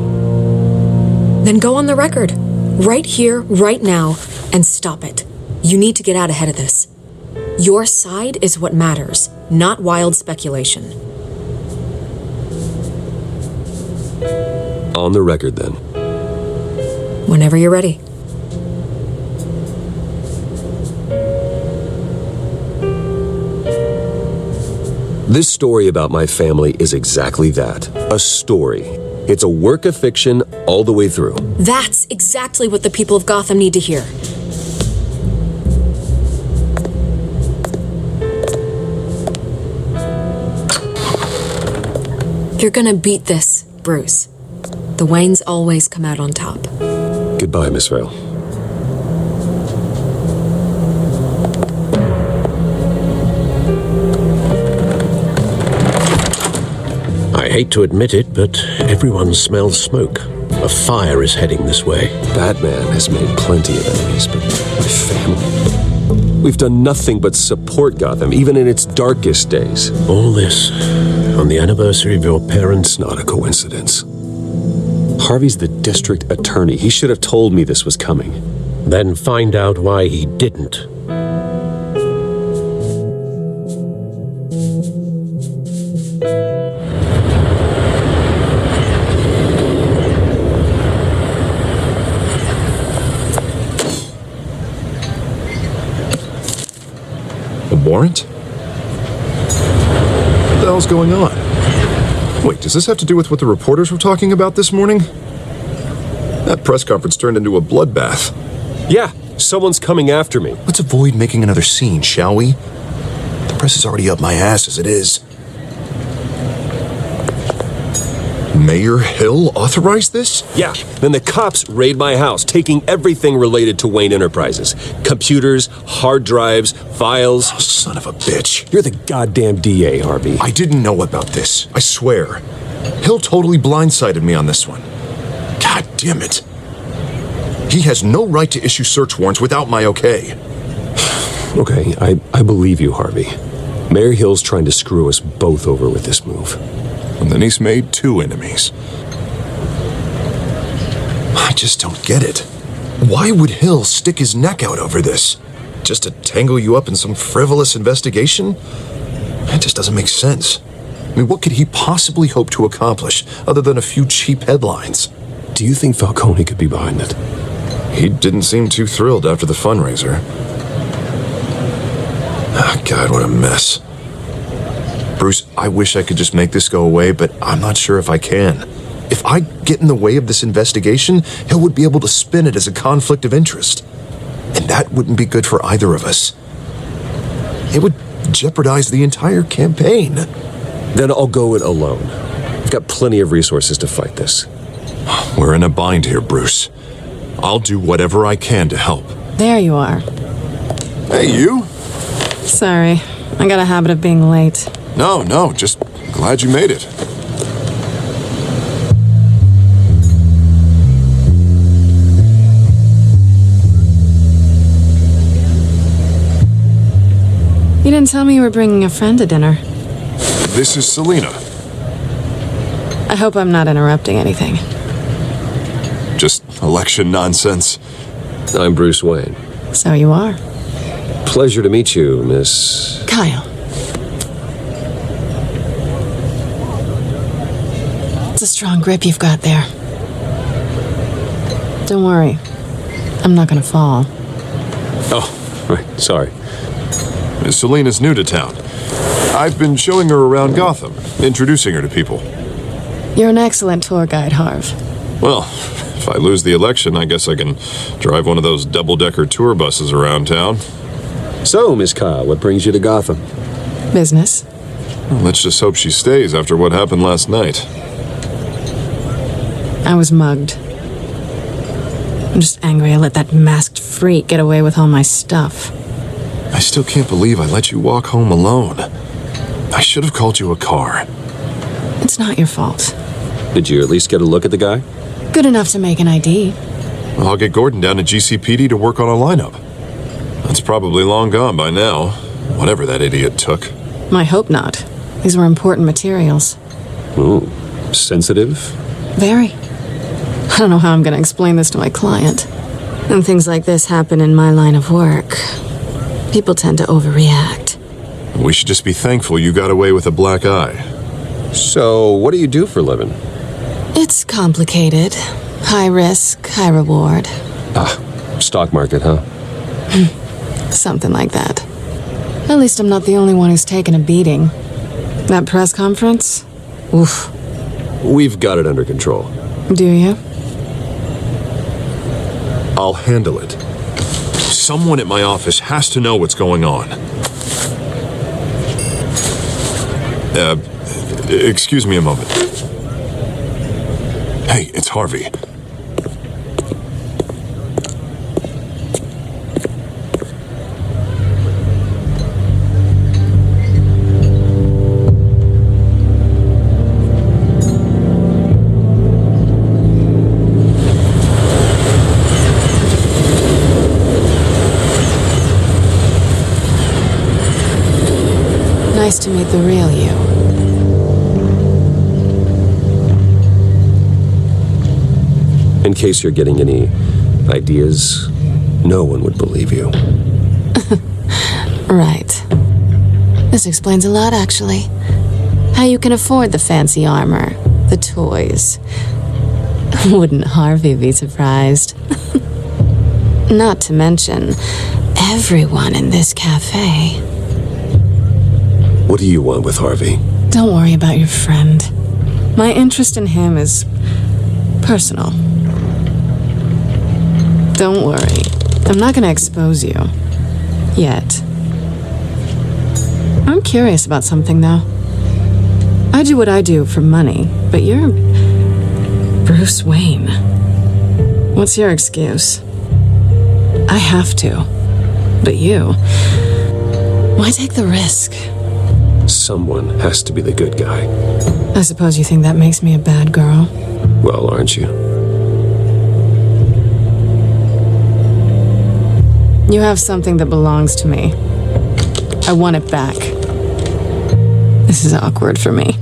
J: Then go on the record. Right here, right now, and stop it. You need to get out ahead of this. Your side is what matters, not wild speculation.
B: On the record, then.
J: Whenever you're ready.
B: This story about my family is exactly that. A story. It's a work of fiction all the way through.
J: That's exactly what the people of Gotham need to hear. You're gonna beat this, Bruce. The Waynes always come out on top.
B: Goodbye, Miss Vale.
E: I hate to admit it, but everyone smells smoke. A fire is heading this way.
B: Batman has made plenty of enemies, but my family... We've done nothing but support Gotham, even in its darkest days.
E: All this on the anniversary of your parents'
B: Not a coincidence. Harvey's the district attorney. He should have told me this was coming.
E: Then find out why he didn't.
H: Warrant? What the hell's going on? Wait, does this have to do with what the reporters were talking about this morning? That press conference turned into a bloodbath.
B: Yeah, someone's coming after me.
H: Let's avoid making another scene, shall we? The press is already up my ass as it is. Mayor Hill authorized this?
B: Yeah, then the cops raid my house, taking everything related to Wayne Enterprises. Computers, hard drives, files.
H: Oh, son of a bitch.
B: You're the goddamn DA, Harvey.
H: I didn't know about this, I swear. Hill totally blindsided me on this one. God damn it. He has no right to issue search warrants without my okay.
B: Okay, I believe you, Harvey. Mayor Hill's trying to screw us both over with this move.
H: And then he's made two enemies. I just don't get it. Why would Hill stick his neck out over this? Just to tangle you up in some frivolous investigation? It just doesn't make sense. I mean, what could he possibly hope to accomplish other than a few cheap headlines?
B: Do you think Falcone could be behind it?
H: He didn't seem too thrilled after the fundraiser. Ah, God, what a mess. Bruce, I wish I could just make this go away, but I'm not sure if I can. If I get in the way of this investigation, Hill would be able to spin it as a conflict of interest. And that wouldn't be good for either of us. It would jeopardize the entire campaign.
B: Then I'll go it alone. I've got plenty of resources to fight this.
H: We're in a bind here, Bruce. I'll do whatever I can to help.
G: There you are.
H: Hey, you?
G: Sorry, I got a habit of being late.
H: No, just glad you made it.
G: You didn't tell me you were bringing a friend to dinner.
H: This is Selina.
G: I hope I'm not interrupting anything.
H: Just election nonsense.
B: I'm Bruce Wayne.
G: So you are.
B: Pleasure to meet you, Miss...
G: Kyle. It's a strong grip you've got there. Don't worry. I'm not gonna fall.
B: Oh, right, sorry.
H: Miss Selina's new to town. I've been showing her around Gotham, introducing her to people.
G: You're an excellent tour guide, Harv.
H: Well, if I lose the election, I guess I can drive one of those double-decker tour buses around town.
B: So, Miss Kyle, what brings you to Gotham?
G: Business.
H: Well, let's just hope she stays after what happened last night.
G: I was mugged. I'm just angry I let that masked freak get away with all my stuff.
H: I still can't believe I let you walk home alone. I should have called you a car.
G: It's not your fault.
B: Did you at least get a look at the guy?
G: Good enough to make an ID.
H: Well, I'll get Gordon down to GCPD to work on a lineup. That's probably long gone by now, whatever that idiot took.
G: I hope not. These were important materials.
B: Ooh, sensitive?
G: Very. I don't know how I'm going to explain this to my client. When things like this happen in my line of work, people tend to overreact.
H: We should just be thankful you got away with a black eye.
B: So, what do you do for a living?
G: It's complicated. High risk, high reward.
B: Stock market, huh?
G: Something like that. At least I'm not the only one who's taken a beating. That press conference? Oof.
B: We've got it under control.
G: Do you?
H: I'll handle it. Someone at my office has to know what's going on. Excuse me a moment. Hey, it's Harvey.
G: Nice to meet the real you.
B: In case you're getting any ideas, no one would believe you.
G: Right. This explains a lot, actually. How you can afford the fancy armor, the toys. Wouldn't Harvey be surprised? Not to mention, everyone in this cafe.
B: What do you want with Harvey?
G: Don't worry about your friend. My interest in him is personal. Don't worry. I'm not gonna expose you. Yet. I'm curious about something, though. I do what I do for money, but you're Bruce Wayne. What's your excuse? I have to. But you, why take the risk?
B: Someone has to be the good guy.
G: I suppose you think that makes me a bad girl.
B: Well, aren't you?
G: You have something that belongs to me. I want it back. This is awkward for me.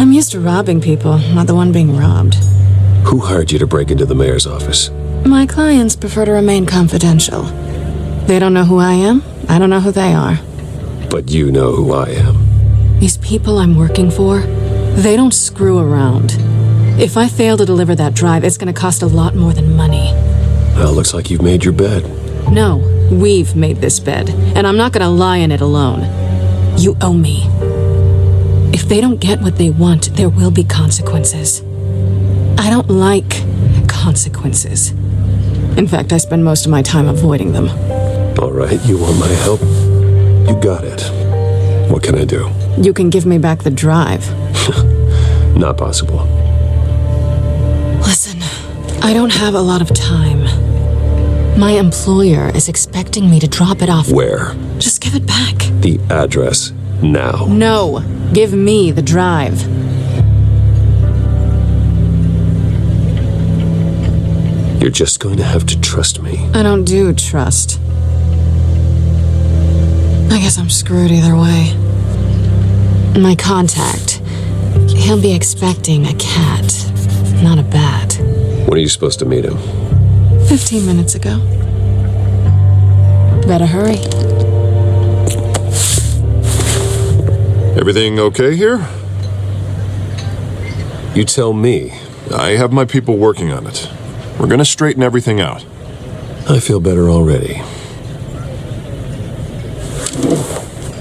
G: I'm used to robbing people, not the one being robbed.
B: Who hired you to break into the mayor's office?
G: My clients prefer to remain confidential. They don't know who I am. I don't know who they are.
B: But you know who I am.
G: These people I'm working for, they don't screw around. If I fail to deliver that drive, it's going to cost a lot more than money.
B: Well, looks like you've made your bed.
G: No, we've made this bed, and I'm not going to lie in it alone. You owe me. If they don't get what they want, there will be consequences. I don't like consequences. In fact, I spend most of my time avoiding them.
B: All right, you want my help? You got it. What can I do?
G: You can give me back the drive.
B: Not possible.
G: Listen, I don't have a lot of time. My employer is expecting me to drop it off.
B: Where?
G: Just give it back.
B: The address now.
G: No, give me the drive.
B: You're just going to have to trust me.
G: I don't do trust. I guess I'm screwed either way. My contact, he'll be expecting a cat, not a bat.
B: When are you supposed to meet him?
G: 15 minutes ago. Better hurry.
H: Everything okay here?
B: You tell me.
H: I have my people working on it. We're gonna straighten everything out.
B: I feel better already.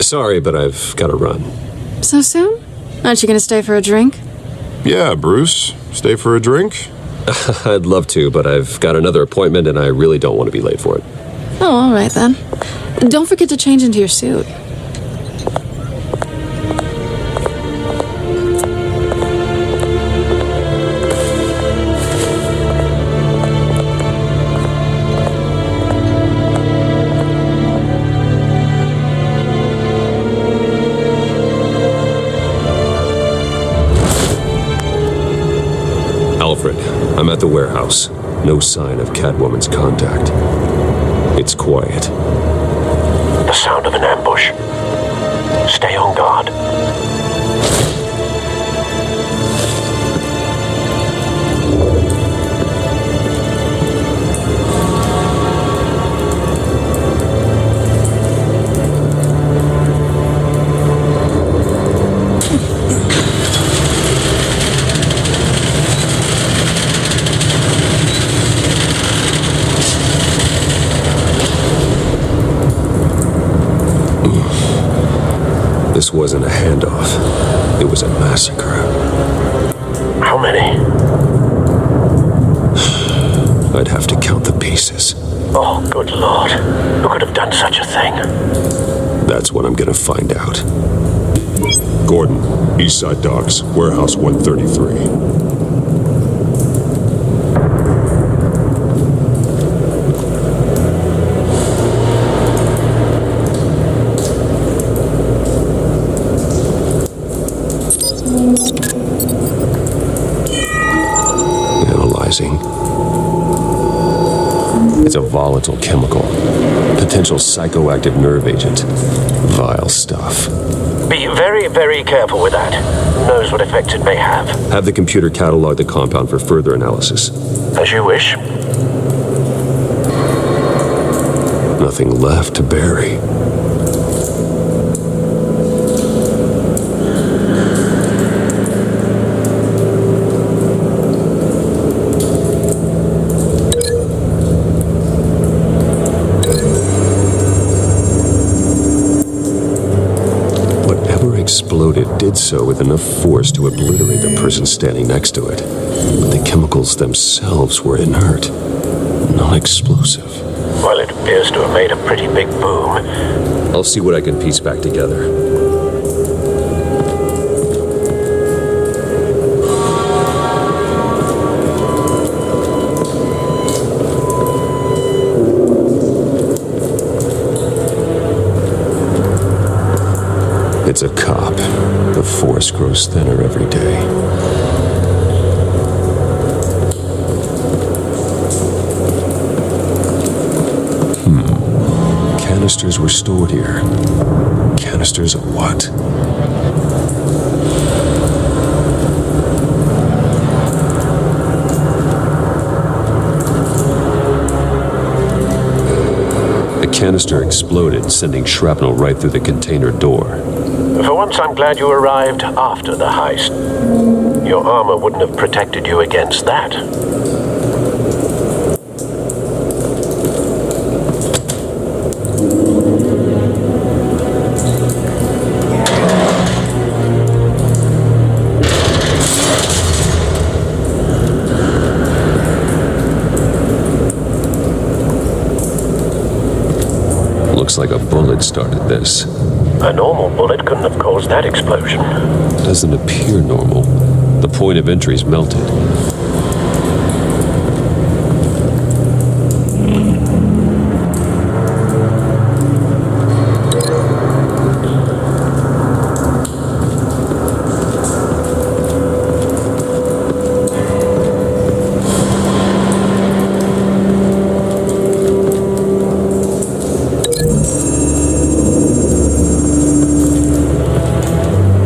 B: Sorry, but I've got to run.
G: So soon? Aren't you gonna stay for a drink?
H: Yeah, Bruce. Stay for a drink?
B: I'd love to, but I've got another appointment and I really don't want to be late for it.
G: Oh, all right then. Don't forget to change into your suit.
B: Alfred, I'm at the warehouse. No sign of Catwoman's contact. It's quiet.
E: The sound of an ambush. Stay on guard.
B: This wasn't a handoff. It was a massacre.
E: How many?
B: I'd have to count the pieces.
E: Oh, good Lord. Who could have done such a thing?
B: That's what I'm gonna find out.
H: Gordon, Eastside Docks, Warehouse 133.
B: It's a volatile chemical. Potential psychoactive nerve agent. Vile stuff.
Q: Be very, very careful with that. Who knows what effects it may have.
B: Have the computer catalog the compound for further analysis.
Q: As you wish.
B: Nothing left to bury. Exploded did so with enough force to obliterate the person standing next to it. But the chemicals themselves were inert, non-explosive.
Q: Well, it appears to have made a pretty big boom.
B: I'll see what I can piece back together. It's a cop. The force grows thinner every day. Canisters were stored here. Canisters of what? The canister exploded, sending shrapnel right through the container door.
Q: For once, I'm glad you arrived after the heist. Your armor wouldn't have protected you against that.
B: Looks like a bullet started this.
Q: A normal bullet couldn't have caused that explosion.
B: Doesn't appear normal. The point of entry's melted.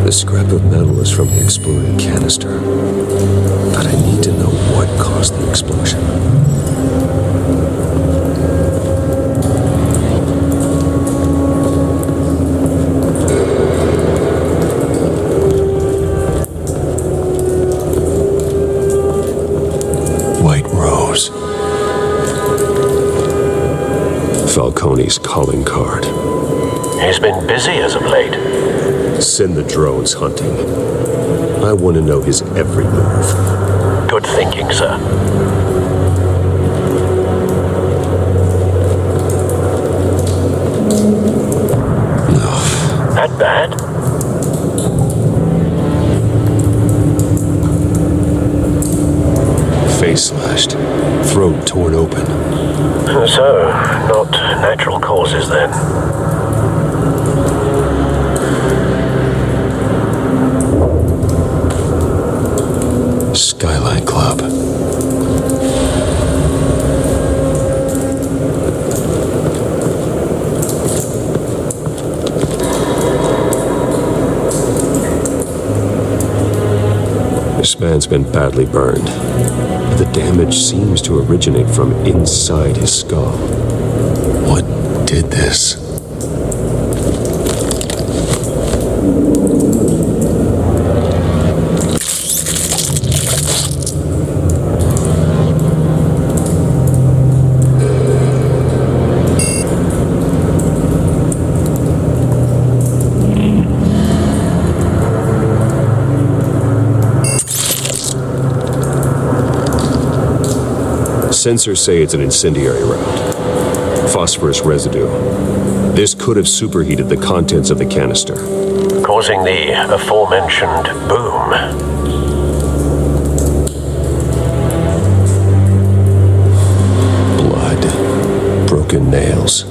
B: The scrap of metal is from the exploded canister. But I need to know what caused the explosion. White Rose. Falcone's calling card.
Q: He's been busy as of late.
B: Send the drones hunting. I want to know his every move.
Q: Good thinking, sir.
B: No.
Q: That bad?
B: Face slashed. Throat torn open.
Q: So, not natural causes then.
B: Skyline Club. This man's been badly burned. The damage seems to originate from inside his skull. What did this? Sensors say it's an incendiary round. Phosphorus residue. This could have superheated the contents of the canister,
Q: causing the aforementioned boom.
B: Blood, broken nails,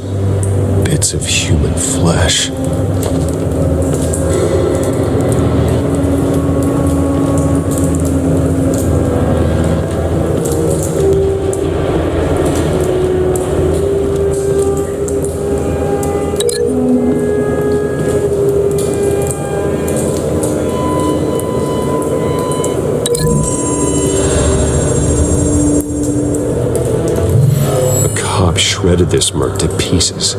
B: bits of human flesh. cop shredded this merc to pieces,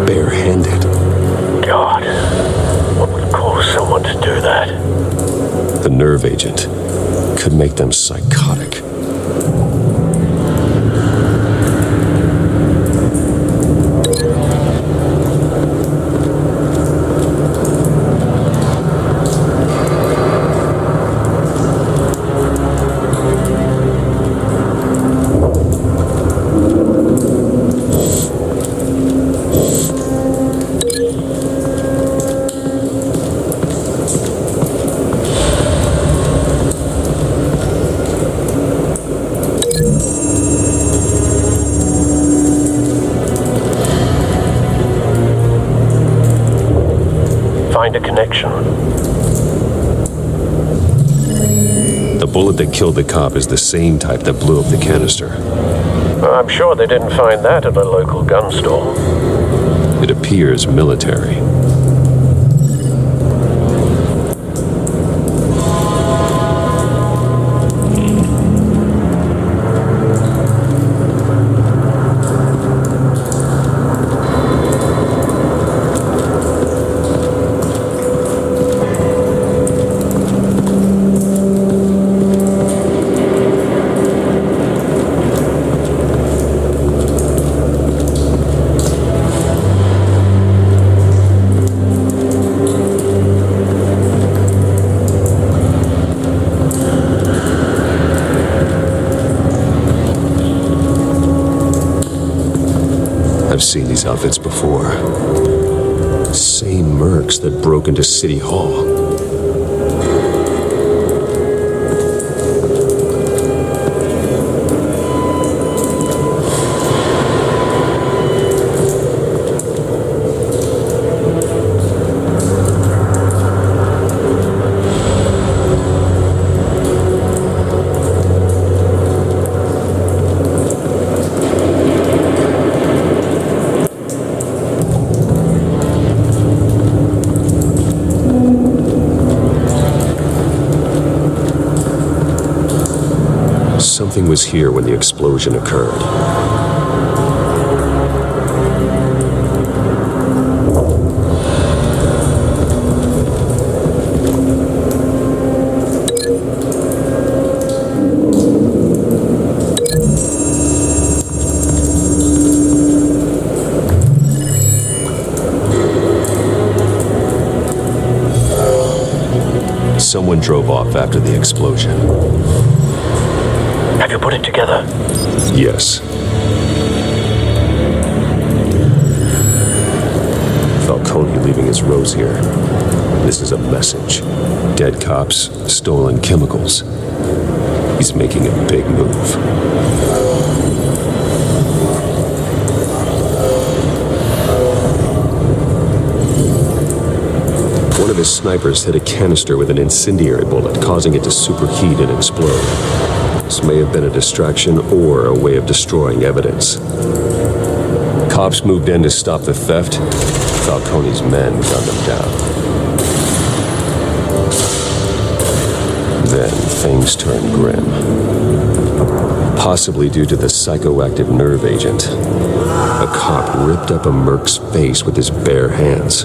B: barehanded.
Q: God, what would cause someone to do that?
B: The nerve agent could make them psychotic.
Q: Find a connection.
B: The bullet that killed the cop is the same type that blew up the canister.
Q: I'm sure they didn't find that at a local gun store.
B: It appears military. I've seen these outfits before. Same mercs that broke into City Hall. Something was here when the explosion occurred. Someone drove off after the explosion.
Q: Have you put it together?
B: Yes. Falcone leaving his rose here. This is a message. Dead cops, stolen chemicals. He's making a big move. One of his snipers hit a canister with an incendiary bullet, causing it to superheat and explode. This may have been a distraction or a way of destroying evidence. Cops moved in to stop the theft. Falcone's men gunned them down. Then things turned grim. Possibly due to the psychoactive nerve agent. A cop ripped up a merc's face with his bare hands.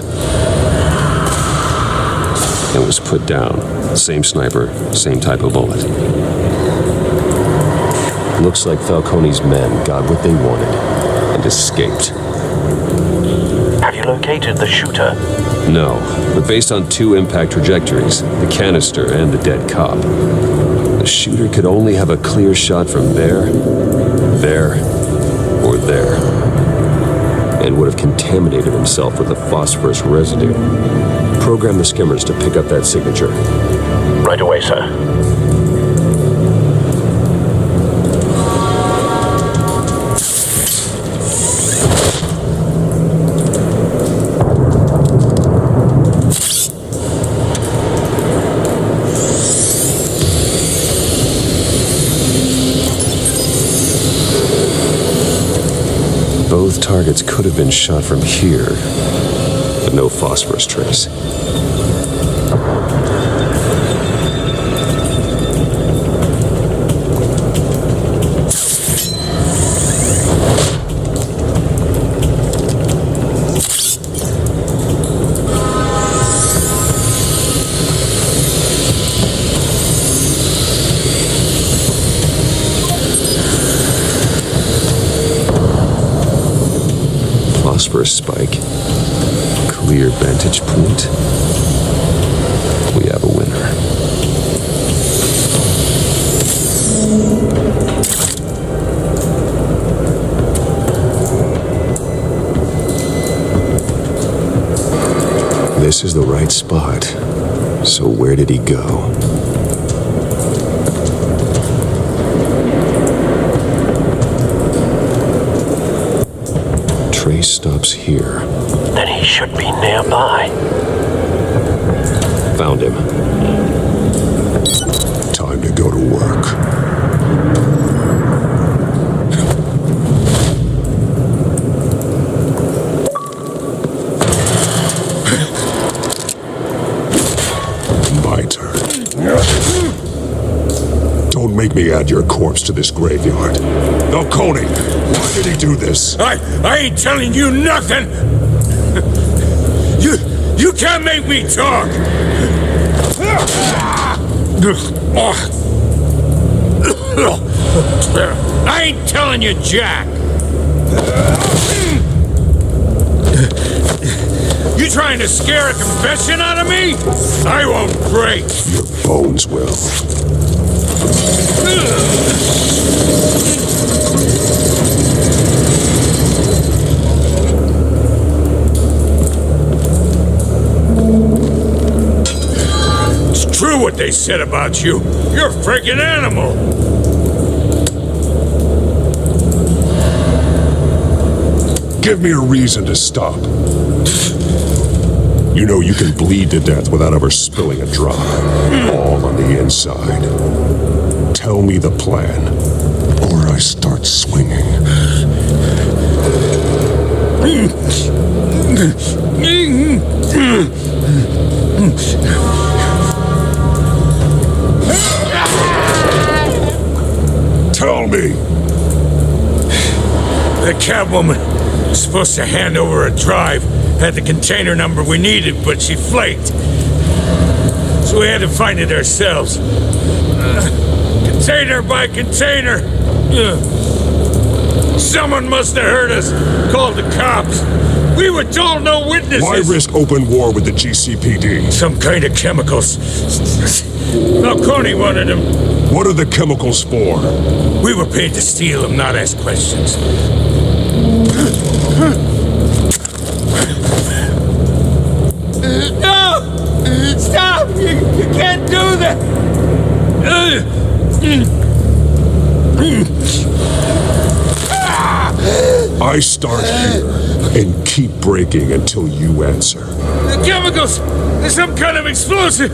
B: And was put down. Same sniper, same type of bullet. Looks like Falcone's men got what they wanted and escaped.
Q: Have you located the shooter?
B: No, but based on two impact trajectories, the canister and the dead cop, the shooter could only have a clear shot from there, or there, and would have contaminated himself with the phosphorus residue. Program the skimmers to pick up that signature.
Q: Right away, sir.
B: Both targets could have been shot from here, but no phosphorus trace. for a spike. Clear vantage point. We have a winner. This is the right spot. So where did he go? Trace stops here.
Q: Then he should be nearby.
B: Found him.
R: Time to go to work. My turn. Don't make me add your corpse to this graveyard. Falcone, why did he do this?
K: I ain't telling you nothing! You can't make me talk! I ain't telling you, Jack! You trying to scare a confession out of me? I won't break!
R: Your bones will.
K: It's true what they said about you. You're a freaking animal!
R: Give me a reason to stop. You know you can bleed to death without ever spilling a drop. All on the inside. Tell me the plan, or I start swinging. Tell me.
K: The Catwoman was supposed to hand over a drive. Had the container number we needed, but she flaked. So we had to find it ourselves. Container by container. Someone must have heard us. Called the cops. We were told no witnesses.
R: Why risk open war with the GCPD?
K: Some kind of chemicals. Falcone wanted them.
R: What are the chemicals for?
K: We were paid to steal them, not ask questions. No! Stop! You can't do that!
R: I start here and keep breaking until you answer.
K: The chemicals! There's some kind of explosive!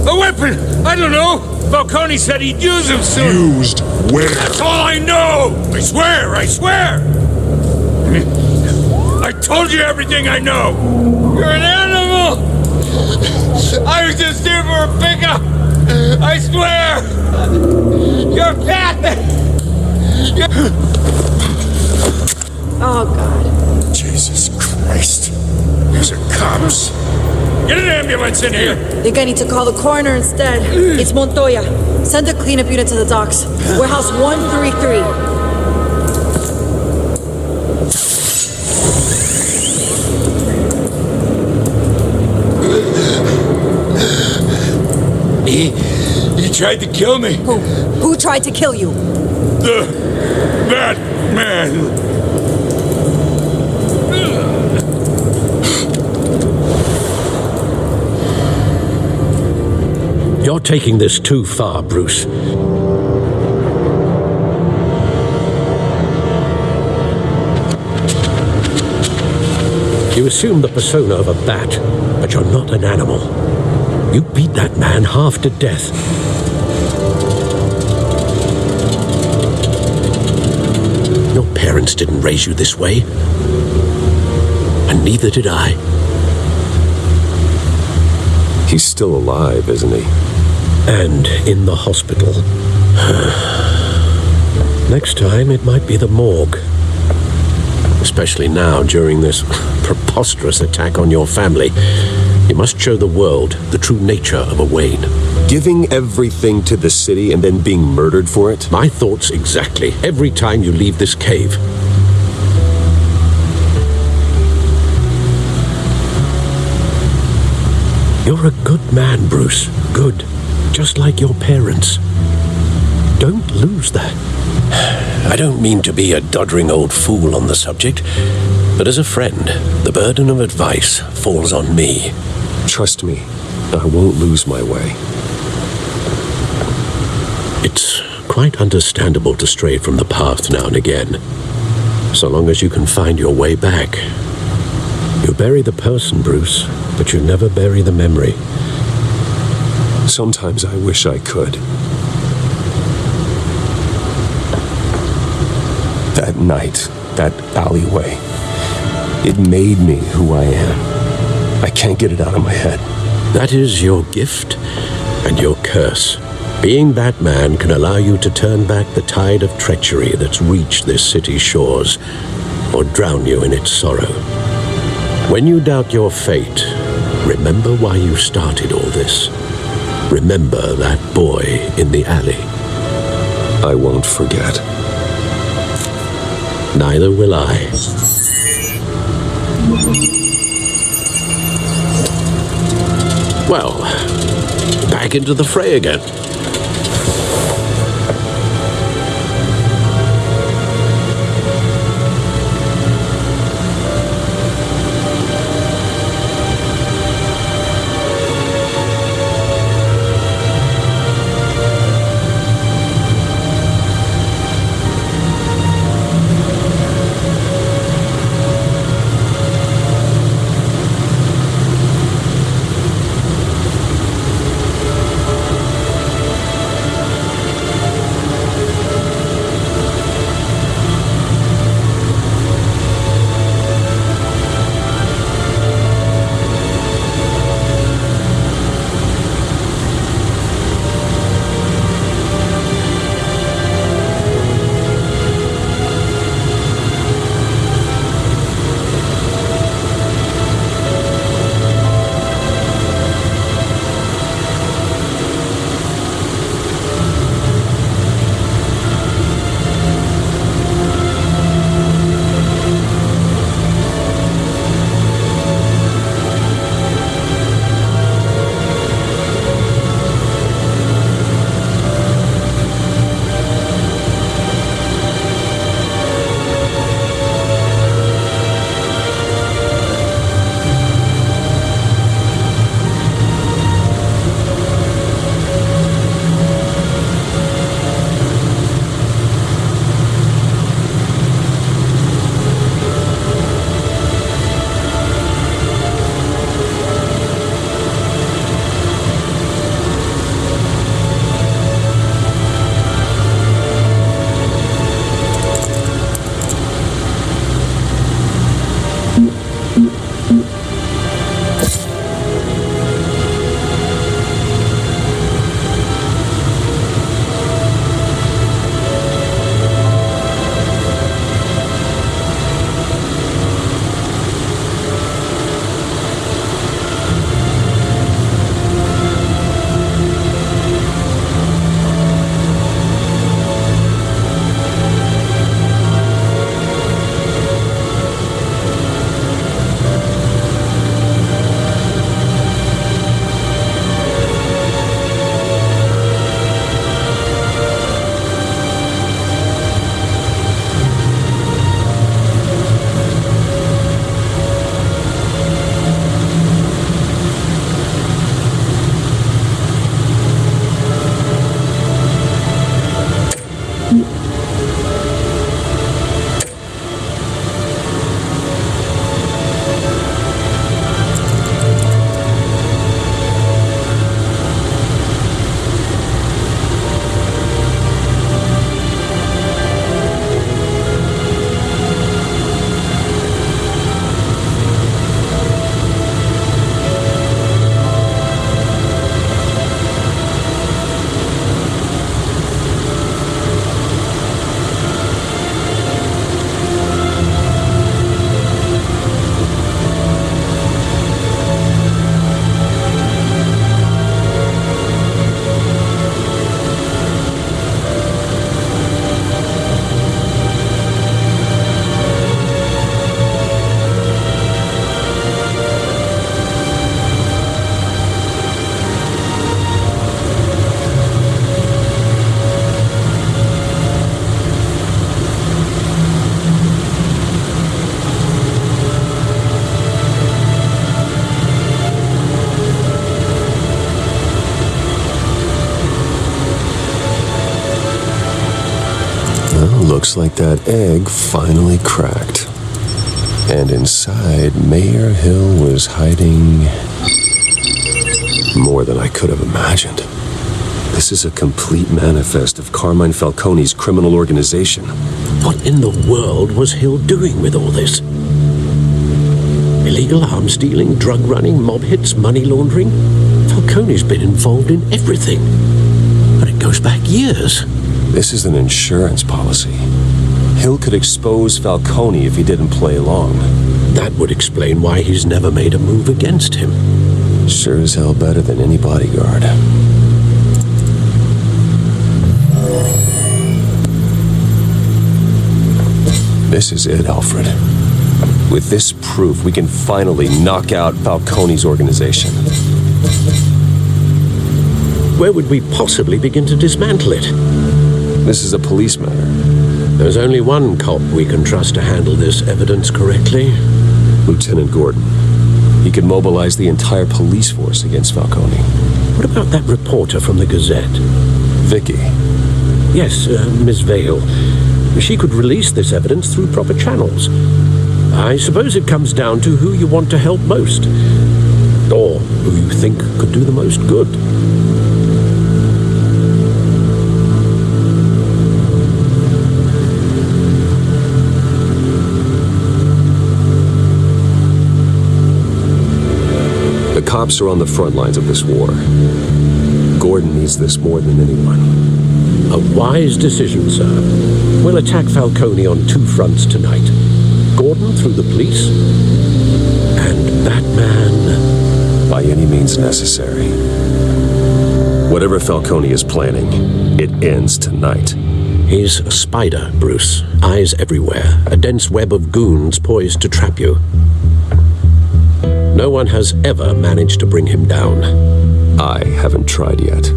K: A weapon! I don't know! Falcone said he'd use them soon!
R: Used where?
K: That's all I know! I swear! I swear! I told you everything I know! You're an animal! I was just here for a pickup! I swear! You're fat!
P: Oh, God.
K: Jesus Christ. These are cops. Get an ambulance in here!
P: Think I need to call the coroner instead. It's Montoya. Send a cleanup unit to the docks. Warehouse 133.
K: He tried to kill me.
P: Who? Who tried to kill you?
K: That man.
E: You're taking this too far, Bruce. You assume the persona of a bat, but you're not an animal. You beat that man half to death. Your parents didn't raise you this way. And neither did I.
B: He's still alive, isn't he?
E: And in the hospital. Next time, it might be the morgue. Especially now, during this preposterous attack on your family. You must show the world the true nature of a Wayne.
B: Giving everything to the city and then being murdered for it?
E: My thoughts exactly. Every time you leave this cave. You're a good man, Bruce. Good. Just like your parents. Don't lose that. I don't mean to be a doddering old fool on the subject, but as a friend, the burden of advice falls on me.
B: Trust me, I won't lose my way.
E: It's quite understandable to stray from the path now and again, so long as you can find your way back. You bury the person, Bruce, but you never bury the memory.
B: Sometimes I wish I could. That night, that alleyway, it made me who I am. I can't get it out of my head.
E: That is your gift and your curse. Being that man can allow you to turn back the tide of treachery that's reached this city's shores, or drown you in its sorrow. When you doubt your fate, remember why you started all this. Remember that boy in the alley.
B: I won't forget.
E: Neither will I. Well, back into the fray again.
B: Looks like that egg finally cracked. And inside, Mayor Hill was hiding more than I could have imagined. This is a complete manifest of Carmine Falcone's criminal organization.
E: What in the world was Hill doing with all this? Illegal arms dealing, drug running, mob hits, money laundering? Falcone's been involved in everything. And it goes back years.
B: This is an insurance policy. Hill could expose Falcone if he didn't play along.
E: That would explain why he's never made a move against him.
B: Sure as hell better than any bodyguard. This is it, Alfred. With this proof, we can finally knock out Falcone's organization.
E: Where would we possibly begin to dismantle it?
B: This is a police matter.
E: There's only one cop we can trust to handle this evidence correctly.
B: Lieutenant Gordon. He could mobilize the entire police force against Falcone.
E: What about that reporter from the Gazette?
B: Vicky.
E: Yes, Miss Vale. She could release this evidence through proper channels. I suppose it comes down to who you want to help most. Or who you think could do the most good.
B: The cops are on the front lines of this war. Gordon needs this more than anyone.
E: A wise decision, sir. We'll attack Falcone on two fronts tonight. Gordon through the police, and that man...
B: By any means necessary. Whatever Falcone is planning, it ends tonight.
E: He's a spider, Bruce. Eyes everywhere. A dense web of goons poised to trap you. No one has ever managed to bring him down.
B: I haven't tried yet.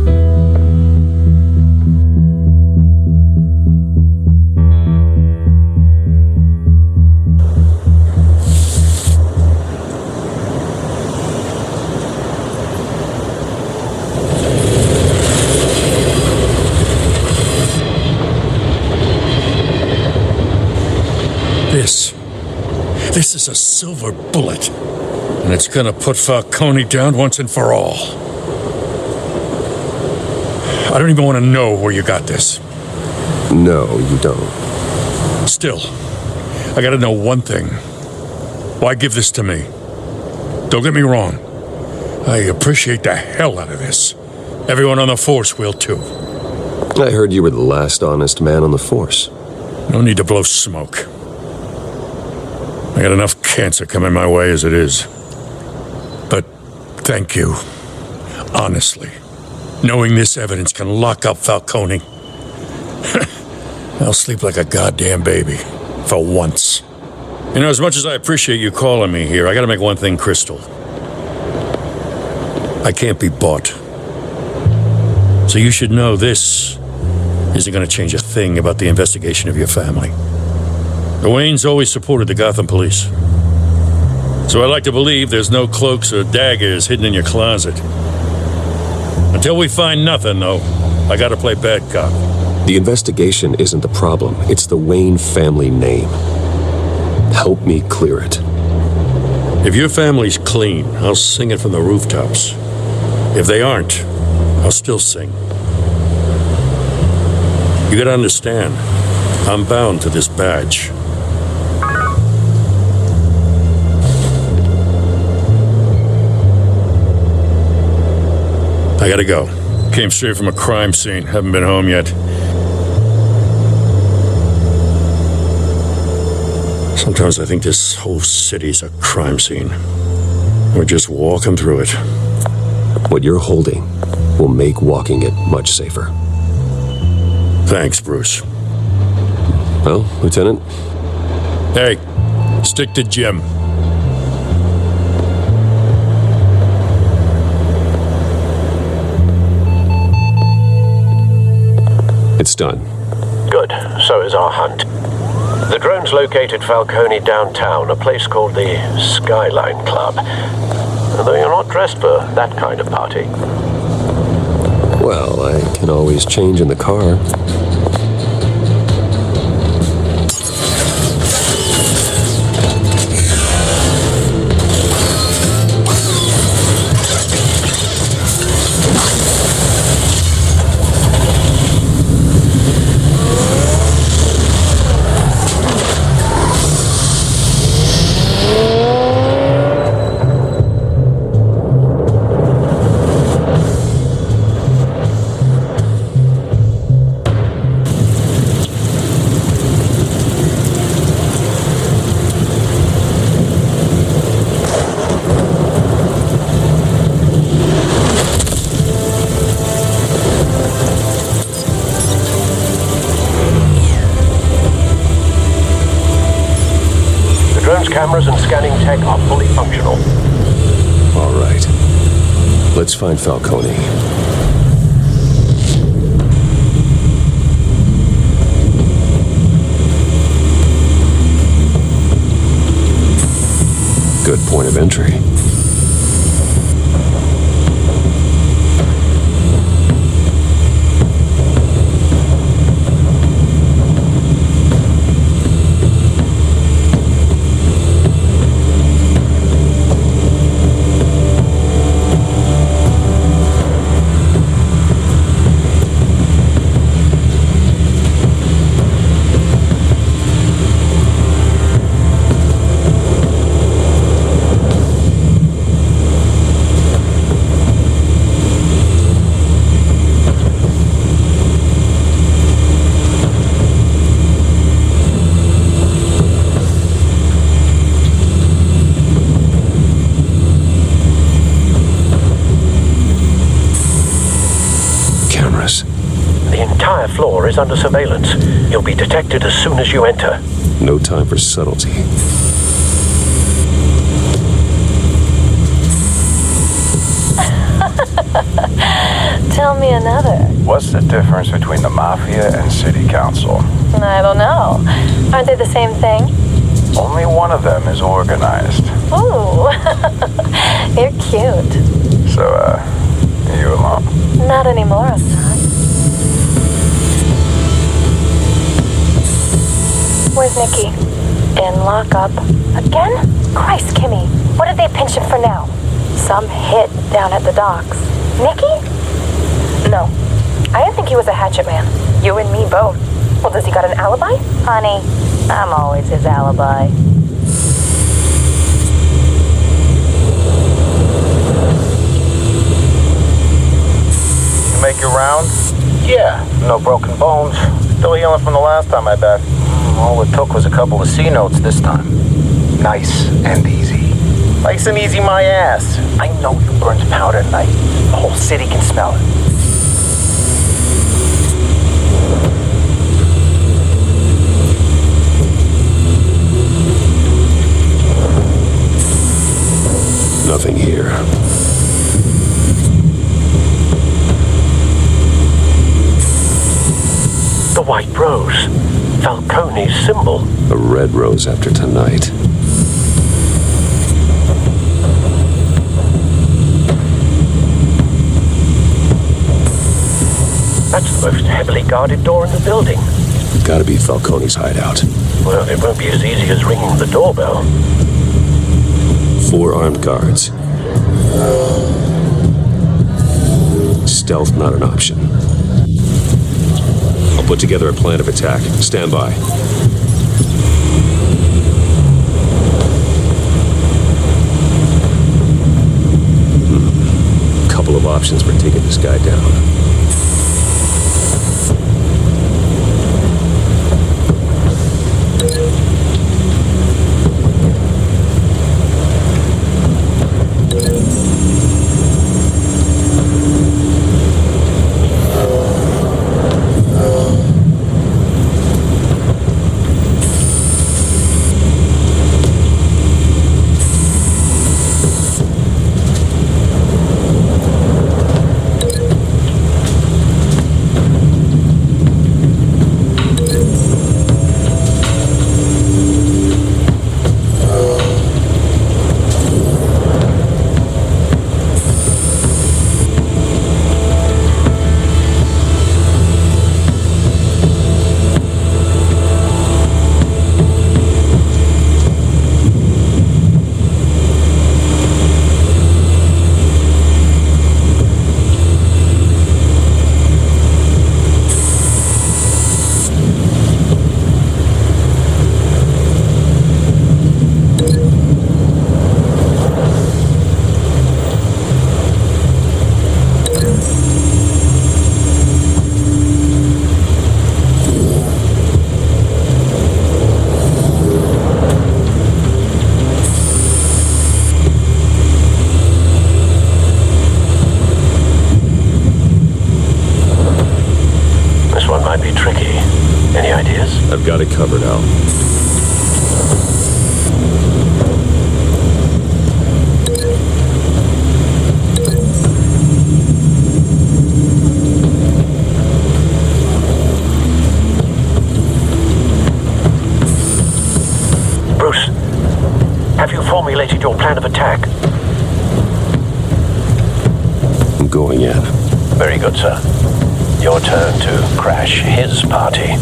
C: This is a silver bullet. And it's gonna put Falcone down once and for all. I don't even want to know where you got this.
B: No, you don't.
C: Still, I gotta know one thing. Why give this to me? Don't get me wrong. I appreciate the hell out of this. Everyone on the force will too.
B: I heard you were the last honest man on the force.
C: No need to blow smoke. I got enough cancer coming my way as it is. But thank you. Honestly. Knowing this evidence can lock up Falcone. I'll sleep like a goddamn baby. For once. You know, as much as I appreciate you calling me here, I gotta make one thing crystal. I can't be bought. So you should know this isn't gonna change a thing about the investigation of your family. The Waynes always supported the Gotham police. So I like to believe there's no cloaks or daggers hidden in your closet. Until we find nothing, though, I gotta play bad cop.
B: The investigation isn't the problem. It's the Wayne family name. Help me clear it.
C: If your family's clean, I'll sing it from the rooftops. If they aren't, I'll still sing. You gotta understand, I'm bound to this badge. I gotta go. Came straight from a crime scene. Haven't been home yet. Sometimes I think this whole city's a crime scene. We're just walking through it.
B: What you're holding will make walking it much safer.
C: Thanks, Bruce.
B: Well, Lieutenant?
C: Hey, stick to Jim.
B: It's done.
Q: Good. So is our hunt. The drones located Falcone downtown, a place called the Skyline Club. Though you're not dressed for that kind of party.
B: Well, I can always change in the car.
Q: Surveillance cameras and scanning tech are fully functional.
B: All right. Let's find Falcone. Good point of entry.
Q: The entire floor is under surveillance. You'll be detected as soon as you enter.
B: No time for subtlety.
S: Tell me another.
T: What's the difference between the Mafia and City Council?
S: I don't know. Aren't they the same thing?
T: Only one of them is organized.
S: Ooh, you're cute.
T: So, are you alone?
S: Not anymore, Hassan. Where's Nikki? In lockup. Again? Christ, Kimmy. What did they pinch him for now? Some hit down at the docks. Nikki? No. I didn't think he was a hatchet man. You and me both. Well, does he got an alibi? Honey, I'm always his alibi.
T: You make your round? Yeah, no broken bones. Still healing from the last time, I bet. All it took was a couple of C notes this time. Nice and easy. Nice and easy, my ass. I know you burned powder at night. The whole city can smell it.
B: Nothing here.
Q: The white rose. Falcone's symbol.
B: A red rose after tonight.
Q: That's the most heavily guarded door in the building.
B: Gotta be Falcone's hideout.
Q: Well, it won't be as easy as ringing the doorbell.
B: 4 armed guards. Stealth not an option. I'll put together a plan of attack. Stand by. Couple of options for taking this guy down.
Q: formulated your plan of attack?
B: I'm going in.
Q: Very good, sir. Your turn to crash his party.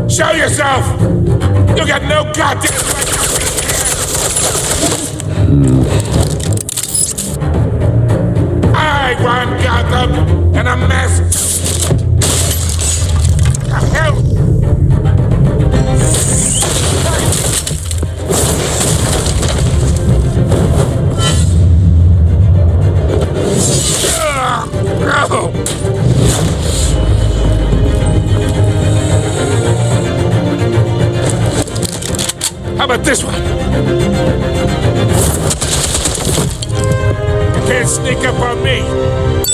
K: Show yourself! You got no goddamn I run Gotham, and a mess. The hell? How about this one? You can't sneak up on me.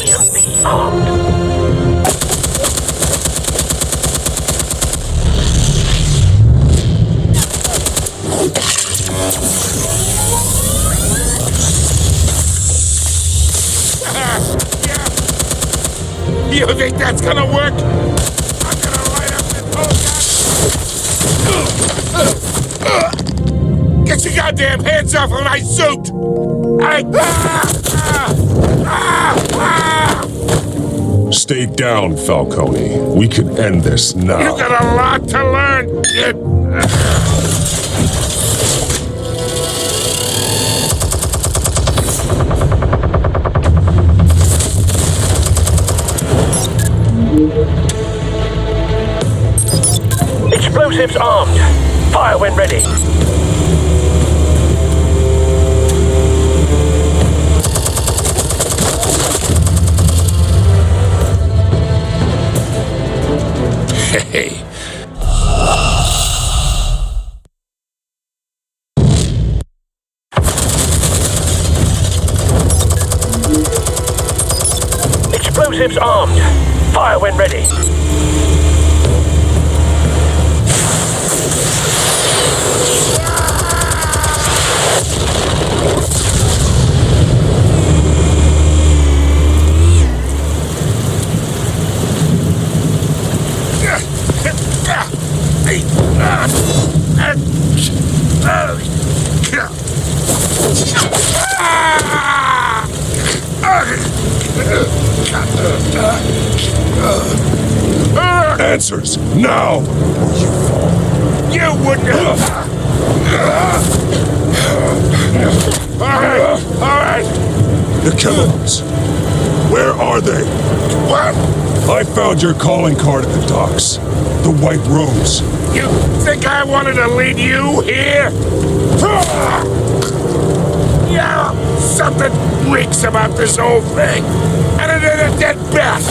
Q: EMP armed.
K: You think that's gonna work? I'm gonna light up this whole guy. Get your goddamn hands off of my suit!
R: Stay down, Falcone. We can end this now.
K: You got a lot to learn, kid.
Q: Explosives armed. Fire when ready.
K: Hey.
Q: Explosives armed. Fire when ready.
R: Answers, now!
K: You wouldn't. All right.
R: The killers. Where are they?
K: What?
R: I found your calling card at the docks. The White Rose.
K: You think I wanted to lead you here? Yeah, something reeks about this whole thing. And it ain't a dead bat.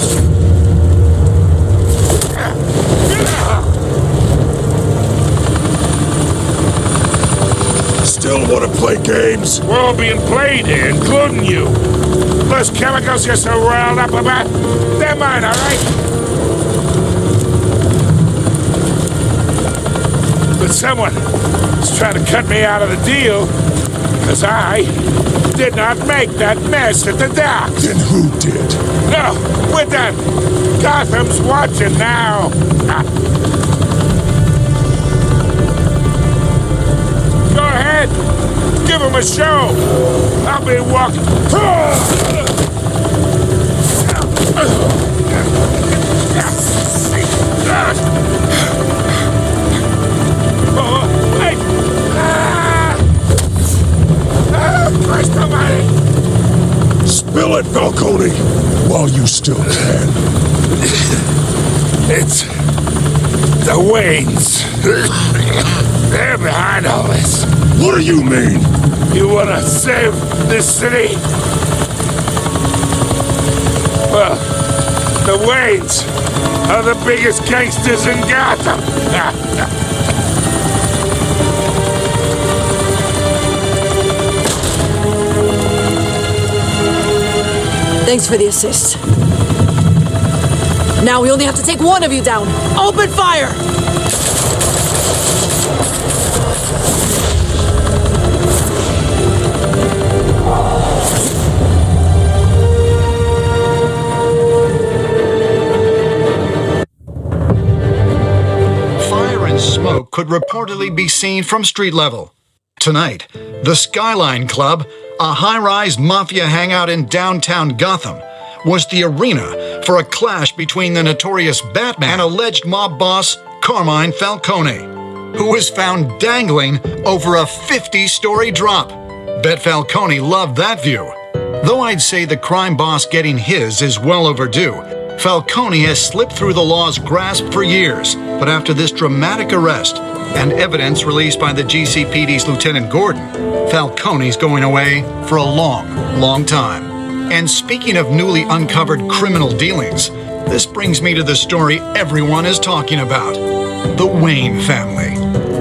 R: Still want to play games?
K: We're all being played here, including you. Those chemicals you're so riled up about, they're mine, all right? But someone is trying to cut me out of the deal, because I did not make that mess at the dock.
R: Then who did?
K: No, we're done. Gotham's watching now. Go ahead. Give him a show. I'll be walking. Oh, wait! Christ almighty!
R: Spill it, Falcone, while you still can.
K: It's the Waynes. They're behind all this.
R: What do you mean?
K: You want to save this city? Well, the Waynes are the biggest gangsters in Gotham.
P: Thanks for the assist. Now we only have to take one of you down. Open fire!
L: Fire and smoke could reportedly be seen from street level. Tonight, the Skyline Club, a high-rise mafia hangout in downtown Gotham, was the arena for a clash between the notorious Batman and alleged mob boss Carmine Falcone, who was found dangling over a 50-story drop. Bet Falcone loved that view. Though I'd say the crime boss getting his is well overdue, Falcone has slipped through the law's grasp for years, but after this dramatic arrest and evidence released by the GCPD's Lieutenant Gordon, Falcone's going away for a long, long time. And speaking of newly uncovered criminal dealings, this brings me to the story everyone is talking about: the Wayne family.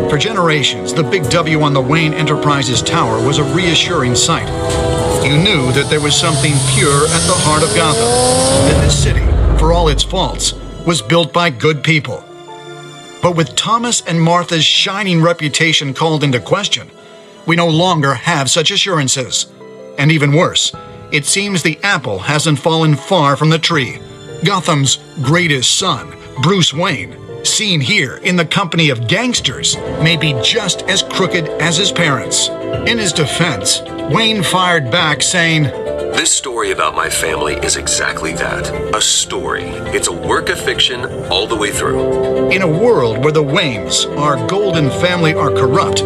L: For generations, the big W on the Wayne Enterprises Tower was a reassuring sight. You knew that there was something pure at the heart of Gotham, that this city, for all its faults, was built by good people. But with Thomas and Martha's shining reputation called into question, we no longer have such assurances. And even worse, it seems the apple hasn't fallen far from the tree. Gotham's greatest son, Bruce Wayne, seen here in the company of gangsters, may be just as crooked as his parents. In his defense, Wayne fired back saying,
B: "This story about my family is exactly that. A story. It's a work of fiction all the way through."
L: In a world where the Waynes, our golden family, are corrupt,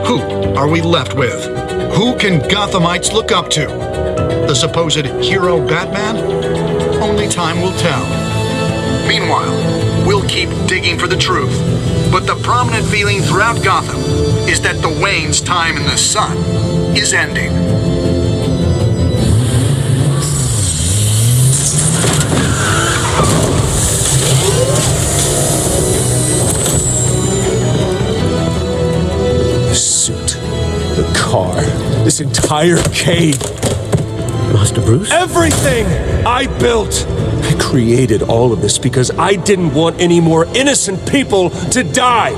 L: who are we left with? Who can Gothamites look up to? The supposed hero Batman? Only time will tell. Meanwhile, we'll keep digging for the truth. But the prominent feeling throughout Gotham is that the Waynes' time in the sun is ending.
R: The suit, the car, this entire cave.
E: Master Bruce?
R: Everything I built! I created all of this because I didn't want any more innocent people to die!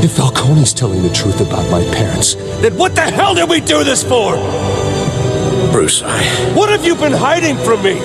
R: If Falcone's telling the truth about my parents, then what the hell did we do this for?
E: Bruce,
R: What have you been hiding from me?